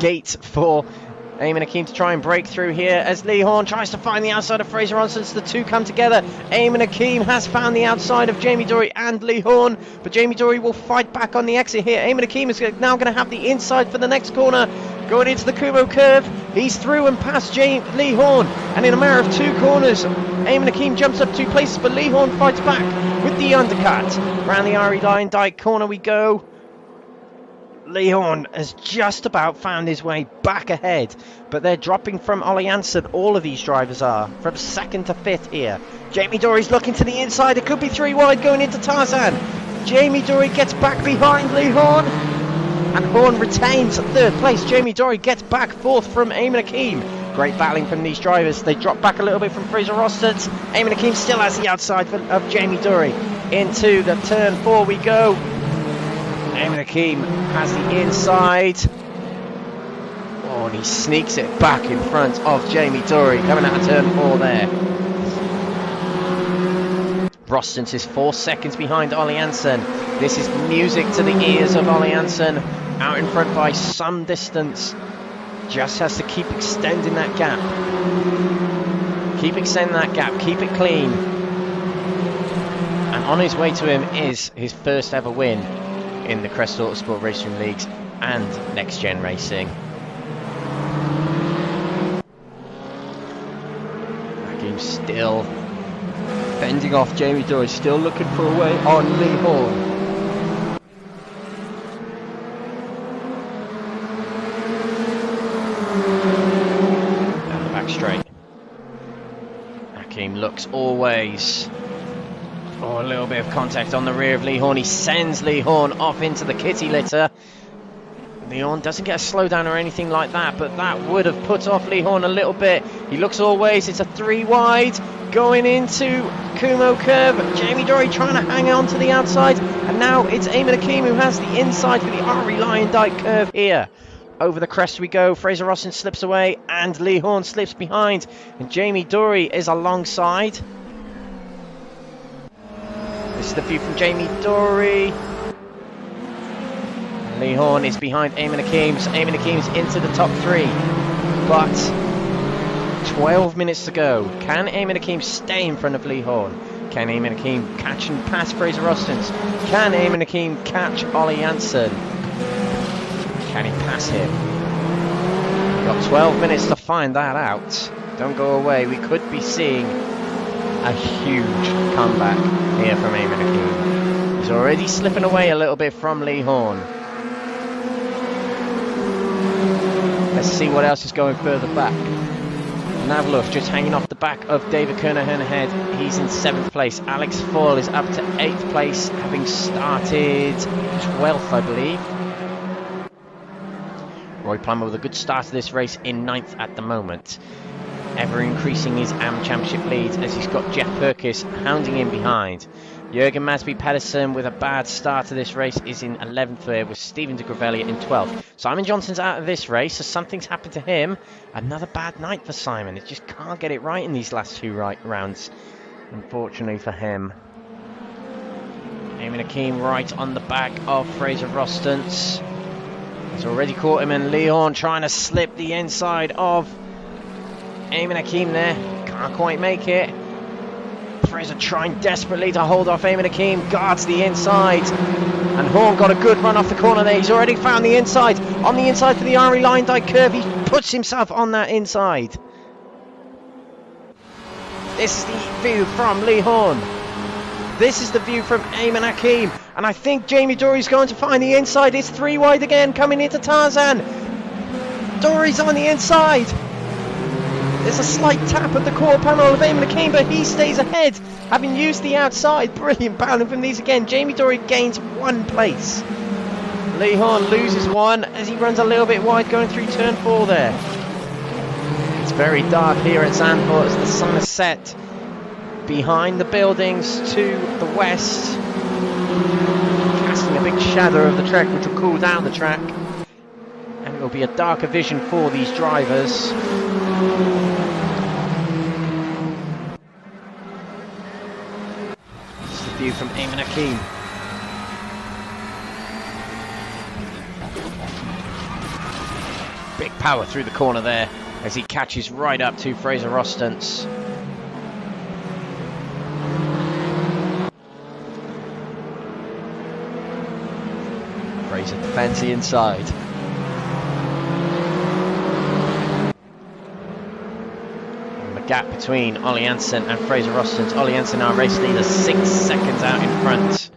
gate for Eamon Hakeem to try and break through here as Lee Horn tries to find the outside of Fraser Rostons. The two come together. Eamon Hakeem has found the outside of Jamie Durie and Lee Horn, but Jamie Durie will fight back on the exit here. Eamon Hakeem is now going to have the inside for the next corner. Going into the Kumo curve, he's through and past Lee Horn, and in a matter of 2 corners, Eamon Hakeem jumps up 2 places, but Lee Horn fights back with the undercut. Round the Ari Lion Dyke corner we go. Lee Horn has just about found his way back ahead, but they're dropping from Ollie Jansen. All of these drivers are from 2nd to 5th here. Jamie Durie's looking to the inside. It could be 3 wide going into Tarzan. Jamie Durie gets back behind Lee Horn, and Horn retains 3rd place. Jamie Durie gets back 4th from Eamon Hakeem. Great battling from these drivers. They drop back a little bit from Fraser Rostons. Eamon Hakeem still has the outside of Jamie Durie. Into the turn 4 we go. Eamon Hakeem has the inside. Oh, and he sneaks it back in front of Jamie Durie, coming out of turn 4 there. Rostons is 4 seconds behind Ollie Jansen. This is music to the ears of Ollie Jansen. Out in front by some distance. Just has to keep extending that gap. Keep extending that gap. Keep it clean. And on his way to him is his first ever win in the Crest Autosport RaceRoom Leagues and Next Gen Racing. Hakeem still fending off Jamie Durie, still looking for a way on Lee Horn. Down the back straight. Hakeem looks always. Oh, a little bit of contact on the rear of Lee Horn. He sends Lee Horn off into the kitty litter. Lee Horn doesn't get a slowdown or anything like that, but that would have put off Lee Horn a little bit. He looks always. It's a 3 wide going into Kumo curve. Jamie Durie trying to hang on to the outside, and now it's Eamon Hakeem who has the inside for the Ari Lion Dyke curve here. Over the crest we go. Fraser Rostons slips away, and Lee Horn slips behind, and Jamie Durie is alongside. This is the view from Jamie Durie. Lee Horn is behind Eamon Hakeem. So Eamon Hakeem's into the top 3. But 12 minutes to go. Can Eamon Hakeem stay in front of Lee Horn? Can Eamon Hakeem catch and pass Fraser Rostons? Can Eamon Hakeem catch Ollie Janssen? Can he pass him? We've got 12 minutes to find that out. Don't go away. We could be seeing a huge comeback here from Eamon Hakeem. He's already slipping away a little bit from Lee Horn. Let's see what else is going further back. Navlov just hanging off the back of David Kernahan ahead. He's in 7th place. Alex Foyle is up to 8th place, having started 12th, I believe. Roy Plummer with a good start to this race in 9th at the moment. Ever increasing his AM Championship lead as he's got Jeff Perkins hounding him behind. Jürgen Masby Pedersen with a bad start to this race is in 11th there, with Stephen de Grevelia in 12th. Simon Johnson's out of this race, so something's happened to him. Another bad night for Simon. It just can't get it right in these last 2 rounds, unfortunately for him. Eamon Hakeem right on the back of Fraser Rostons. He's already caught him, and Lee Horn trying to slip the inside of Eamon Hakeem there. Can't quite make it. Fraser trying desperately to hold off Eamon Hakeem. Guards the inside. And Horn got a good run off the corner there. He's already found the inside. On the inside for the Ari line dyke curve. He puts himself on that inside. This is the view from Lee Horn. This is the view from Eamon Hakeem. And I think Jamie Dory's going to find the inside. It's 3 wide again coming into Tarzan. Dory's on the inside. There's a slight tap at the core panel of Eamon Hakeem, but he stays ahead, having used the outside. Brilliant battling from these again. Jamie Dory gains 1 place. Lee Horn loses 1 as he runs a little bit wide going through turn 4 there. It's very dark here at Zandvoort as the sun is set behind the buildings to the west, casting a big shadow of the track, which will cool down the track, and it will be a darker vision for these drivers. This is the view from Eamon Hakeem. Big power through the corner there as he catches right up to Fraser Rostons. Fraser defends the inside. Gap between Ollie Janssen and Fraser Rostons. Ollie Janssen, our race leader, 6 seconds out in front.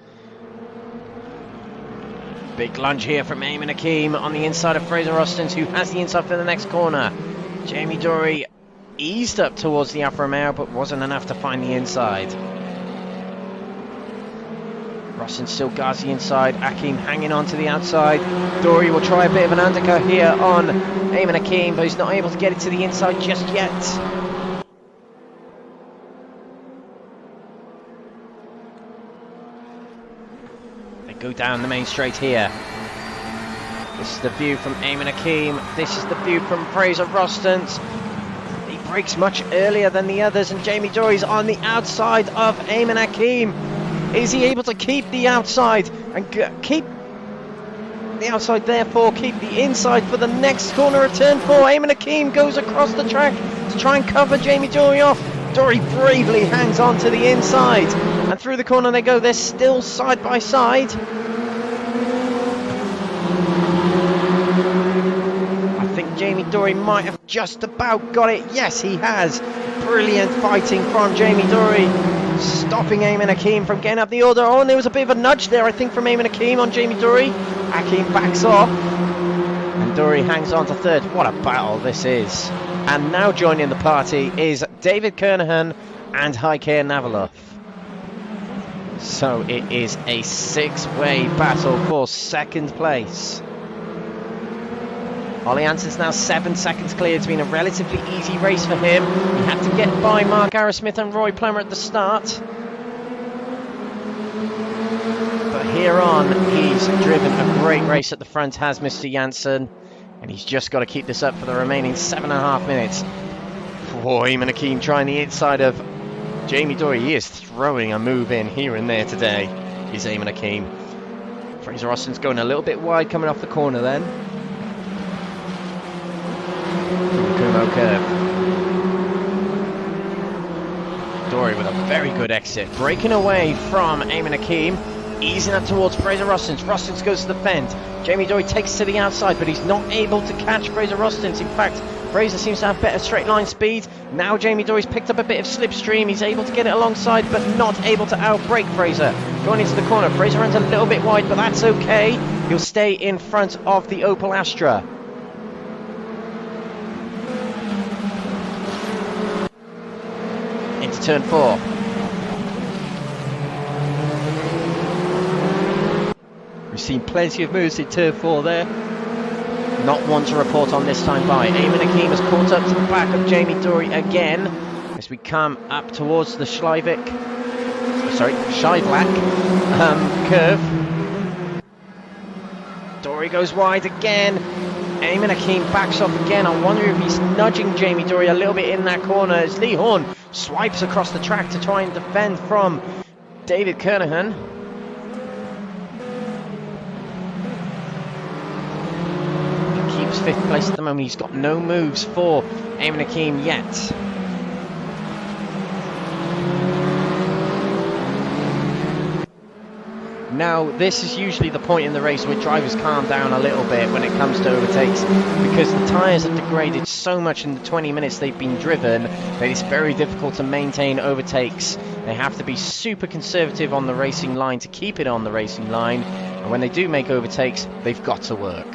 Big lunge here from Eamon Hakeem on the inside of Fraser Rostons, who has the inside for the next corner. Jamie Dory eased up towards the Alfa Romeo, but wasn't enough to find the inside. Rostons still guards the inside. Hakeem hanging on to the outside. Dory will try a bit of an undercut here on Eamon Hakeem, but he's not able to get it to the inside just yet. Go down the main straight here. This is the view from Eamon Hakeem. This is the view from Fraser Rostons. He brakes much earlier than the others, and Jamie Dory's on the outside of Eamon Hakeem. Is he able to keep the outside and keep the outside, therefore keep the inside for the next corner of turn 4? Eamon Hakeem goes across the track to try and cover Jamie Dory off. Dory bravely hangs on to the inside, and through the corner they go. They're still side by side. I think Jamie Dory might have just about got it. Yes, he has. Brilliant fighting from Jamie Dory, stopping Eamon Hakeem from getting up the order. Oh, and there was a bit of a nudge there, I think, from Eamon Hakeem on Jamie Dory. Hakeem backs off, and Dory hangs on to 3rd. What a battle this is. And now joining the party is David Kernahan and Heike Navalov. So it is a 6-way battle for 2nd place. Ollie Jansen's now 7 seconds clear. It's been a relatively easy race for him. He had to get by Mark Arrowsmith and Roy Plummer at the start. But here on, he's driven a great race at the front, has Mr. Janssen. And he's just got to keep this up for the remaining 7.5 minutes. Eamon Hakeem trying the inside of Jamie Dory. He is throwing a move in here and there today, is Eamon Hakeem. Fraser Rostons going a little bit wide coming off the corner then. From the Kumo curve. very good exit. Breaking away from Eamon Hakeem. Easing up towards Fraser Rostins. Rostins goes to the fend. Jamie Dory takes to the outside, but he's not able to catch Fraser Rostins. In fact, Fraser seems to have better straight line speed. Now Jamie Dory's picked up a bit of slipstream. He's able to get it alongside, but not able to outbrake Fraser. Going into the corner, Fraser runs a little bit wide, but that's okay. He'll stay in front of the Opel Astra. Into turn 4. We've seen plenty of moves in turn 4 there. Not one to report on this time by. Eamon Hakeem has caught up to the back of Jamie Dory again as we come up towards the Scheivlak curve. Dory goes wide again. Eamon Hakeem backs off again. I wonder if he's nudging Jamie Dory a little bit in that corner as Lee Horn swipes across the track to try and defend from David Kernahan. Fifth place at the moment. He's got no moves for Eamon Hakeem yet. Now, this is usually the point in the race where drivers calm down a little bit when it comes to overtakes, because the tyres have degraded so much in the 20 minutes they've been driven that it's very difficult to maintain overtakes. They have to be super conservative on the racing line to keep it on the racing line, and when they do make overtakes, they've got to work.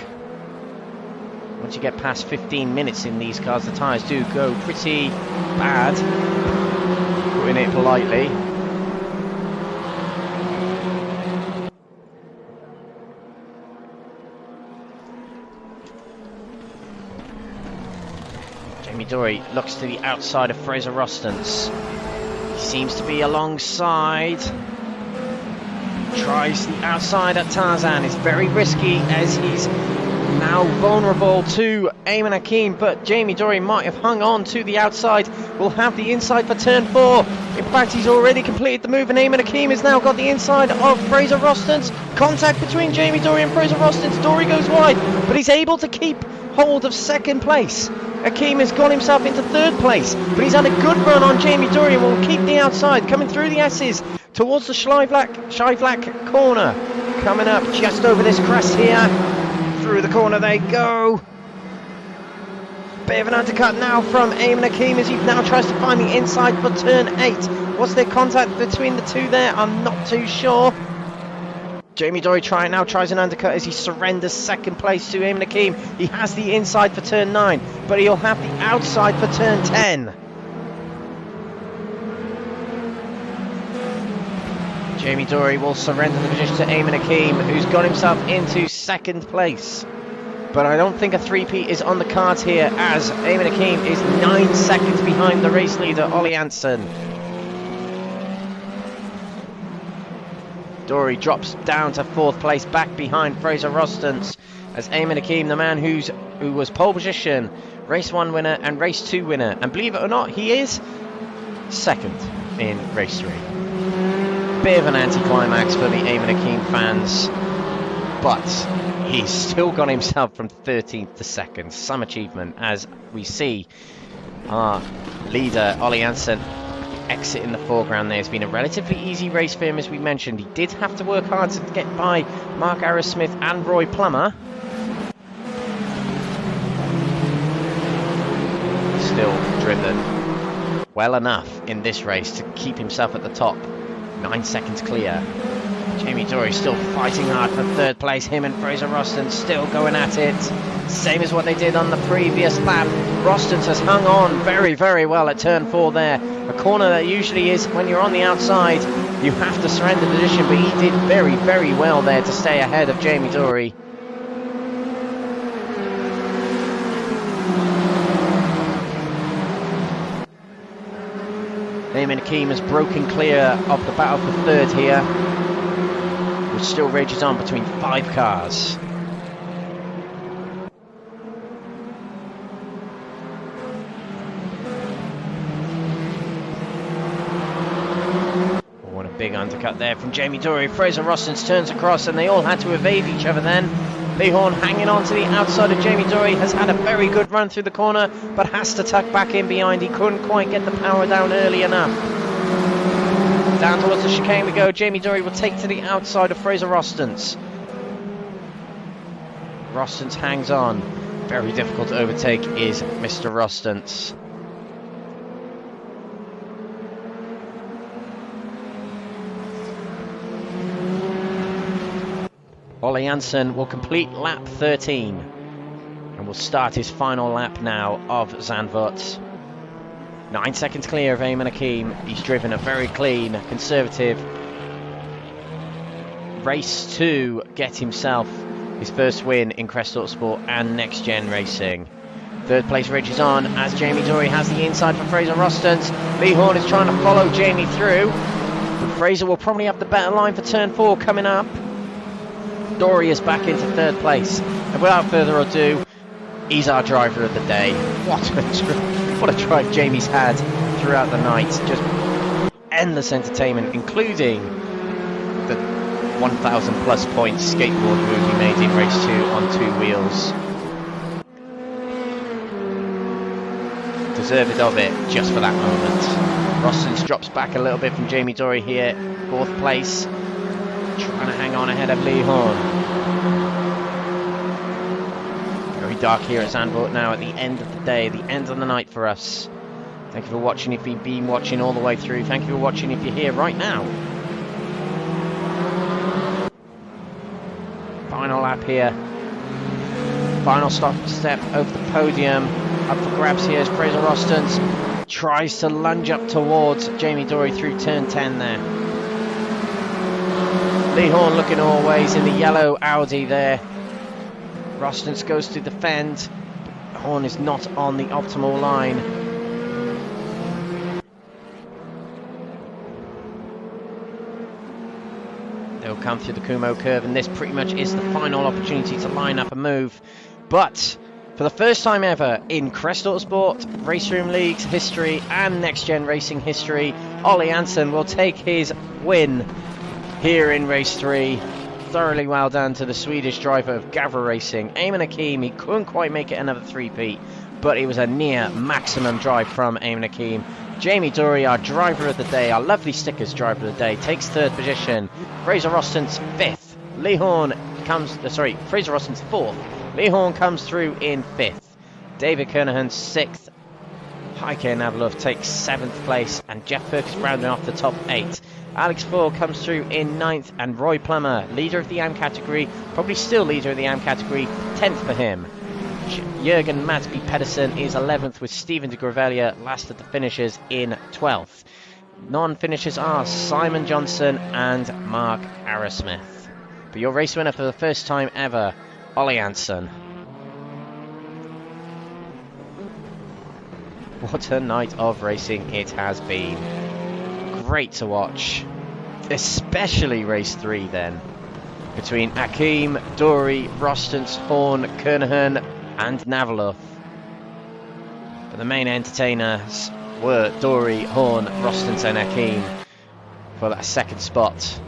Once you get past 15 minutes in these cars, the tyres do go pretty bad, putting it politely. Jamie Dory looks to the outside of Fraser Rostins. He seems to be alongside. Tries the outside at Tarzan. It's very risky as he's now vulnerable to Eamon Hakeem, but Jamie Dory might have hung on to the outside. Will have the inside for turn 4. In fact, he's already completed the move, and Eamon Hakeem has now got the inside of Fraser Rostins. Contact between Jamie Dory and Fraser Rostins. Dory goes wide, but he's able to keep hold of second place. Hakeem has got himself into third place, but he's had a good run on Jamie Dory and will keep the outside. Coming through the S's towards the Scheivlak corner. Coming up just over this crest here. Through the corner they go. Bit of an undercut now from Eamon Hakeem as he now tries to find the inside for turn 8. What's their contact between the two there? I'm not too sure. Jamie Dory tries an undercut as he surrenders second place to Eamon Hakeem. He has the inside for turn 9, but he'll have the outside for turn 10. Jamie Dory will surrender the position to Eamon Hakeem, who's got himself into second place. But I don't think a three-peat is on the cards here, as Eamon Hakeem is 9 seconds behind the race leader, Ollie Hansen. Dory drops down to 4th place, back behind Fraser Rostins, as Eamon Hakeem, the man who was pole position, race 1 winner and race 2 winner, and believe it or not, he is second in race 3. Bit of an anticlimax for the Eamon Hakeem fans, but he's still got himself from 13th to 2nd. Some achievement, as we see our leader Ollie Hansen exit in the foreground there. It's been a relatively easy race for him, as we mentioned. He did have to work hard to get by Mark Arrowsmith and Roy Plummer. Still driven well enough in this race to keep himself at the top. 9 seconds clear. Jamie Dory still fighting hard for 3rd place. Him and Fraser Rostins still going at it. Same as what they did on the previous lap. Rostins has hung on very, very well at turn 4 there. A corner that usually is when you're on the outside, you have to surrender position, but he did very, very well there to stay ahead of Jamie Dory. Eamon Hakeem has broken clear of the battle for 3rd here, which still rages on between 5 cars. What a big undercut there from Jamie Dory. Fraser Rostins turns across and they all had to evade each other then. Lee Horn hanging on to the outside of Jamie Dory, has had a very good run through the corner, but has to tuck back in behind. He couldn't quite get the power down early enough. Down towards the chicane we go. Jamie Dory will take to the outside of Fraser Rostons. Rostons hangs on. Very difficult to overtake is Mr. Rostons. Ollie Jansen will complete lap 13 and will start his final lap now of Zandvoort. 9 seconds clear of Eamon Hakeem. He's driven a very clean, conservative race to get himself his first win in Crest Autosport and Next Gen Racing. Third place rages on as Jamie Dory has the inside for Fraser Rostons. Lee Horn is trying to follow Jamie through, but Fraser will probably have the better line for turn 4 coming up. Dory is back into third place, and without further ado, he's our driver of the day. What a drive Jamie's had throughout the night. Just endless entertainment, including the 1,000 plus points skateboard move he made in race 2 on 2 wheels. Deserved of it just for that moment. Rostons drops back a little bit from Jamie Dory here, 4th place. Trying to hang on ahead of Lee Horn. Very dark here at Zandvoort now at the end of the day, the end of the night for us. Thank you for watching if you've been watching all the way through. Thank you for watching if you're here right now. Final lap here. Final step over the podium. Up for grabs here as Fraser Rostons tries to lunge up towards Jamie Dory through turn 10 there. Lee Horn looking always in the yellow Audi there. Rostons goes to defend. Horn is not on the optimal line. They'll come through the Kumo curve, and this pretty much is the final opportunity to line up a move. But for the first time ever in Crest Autosport, RaceRoom League's history and Next Gen Racing history, Ollie Jansen will take his win here in race 3. Thoroughly well done to the Swedish driver of Gavra Racing, Eamon Hakeem. He couldn't quite make it another 3-peat, but it was a near maximum drive from Eamon Hakeem. Jamie Dory, our driver of the day, our lovely stickers driver of the day, takes 3rd position. Fraser Rostons 5th. Lee Horn comes, Fraser Rostons 4th. Lee Horn comes through in 5th. David Kernahan 6th. Heike Navalov takes 7th place, and Jeff Perkins rounding off the top 8. Alex Foyle comes through in 9th, and Roy Plummer, leader of the AM category, probably still leader of the AM category, 10th for him. Jürgen Matsby Pedersen is 11th, with Stephen de Gravelia last of the finishers in 12th. Non-finishers are Simon Johnson and Mark Arrowsmith. But your race winner for the first time ever, Ollie Jansen. What a night of racing it has been. Great to watch, especially race 3 then, between Hakeem, Dory, Rostons, Horn, Kernahan and Navalov. But the main entertainers were Dory, Horn, Rostons and Hakeem for that 2nd spot.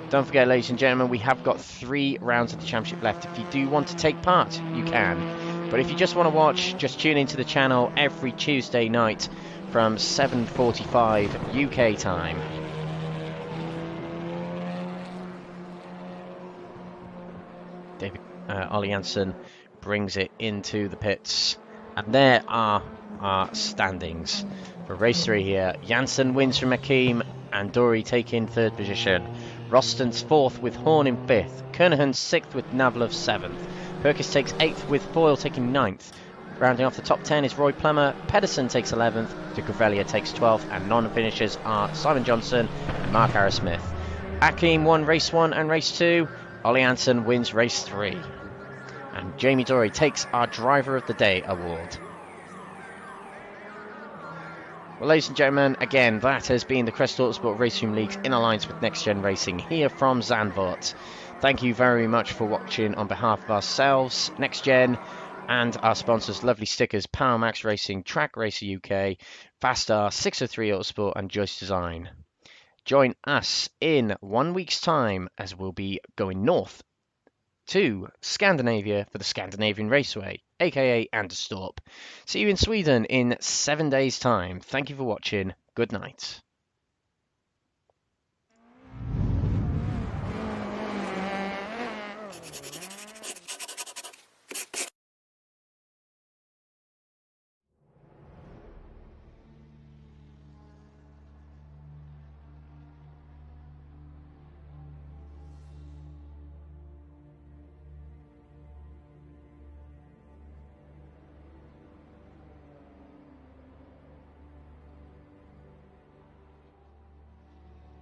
Don't forget, ladies and gentlemen, we have got 3 rounds of the championship left. If you do want to take part, you can. But if you just want to watch, just tune into the channel every Tuesday night from 7:45 UK time. Ollie Jansen brings it into the pits. And there are our standings. For race 3 here, Jansen wins from Hakeem and Dory taking 3rd position. Rostons 4th with Horn in 5th. Kernahan 6th with Navalov 7th. Perkins takes 8th with Foyle taking 9th. Rounding off the top 10 is Roy Plummer. Pedersen takes 11th. De Gravelia takes 12th. And non-finishers are Simon Johnson and Mark Arrowsmith. Hakeem won race 1 and race 2. Ollie Jansen wins race 3. And Jamie Dory takes our Driver of the Day award. Well, ladies and gentlemen, again, that has been the Crest Autosport RaceRoom Leagues in alliance with Next Gen Racing here from Zandvoort. Thank you very much for watching on behalf of ourselves, Next Gen, and our sponsors, lovely stickers, Power Max Racing, Track Racer UK, Fastar, 603 Autosport, and Joyce Design. Join us in 1 week's time as we'll be going north to Scandinavia for the Scandinavian Raceway, aka Anderstorp. See you in Sweden in 7 days' time. Thank you for watching. Good night.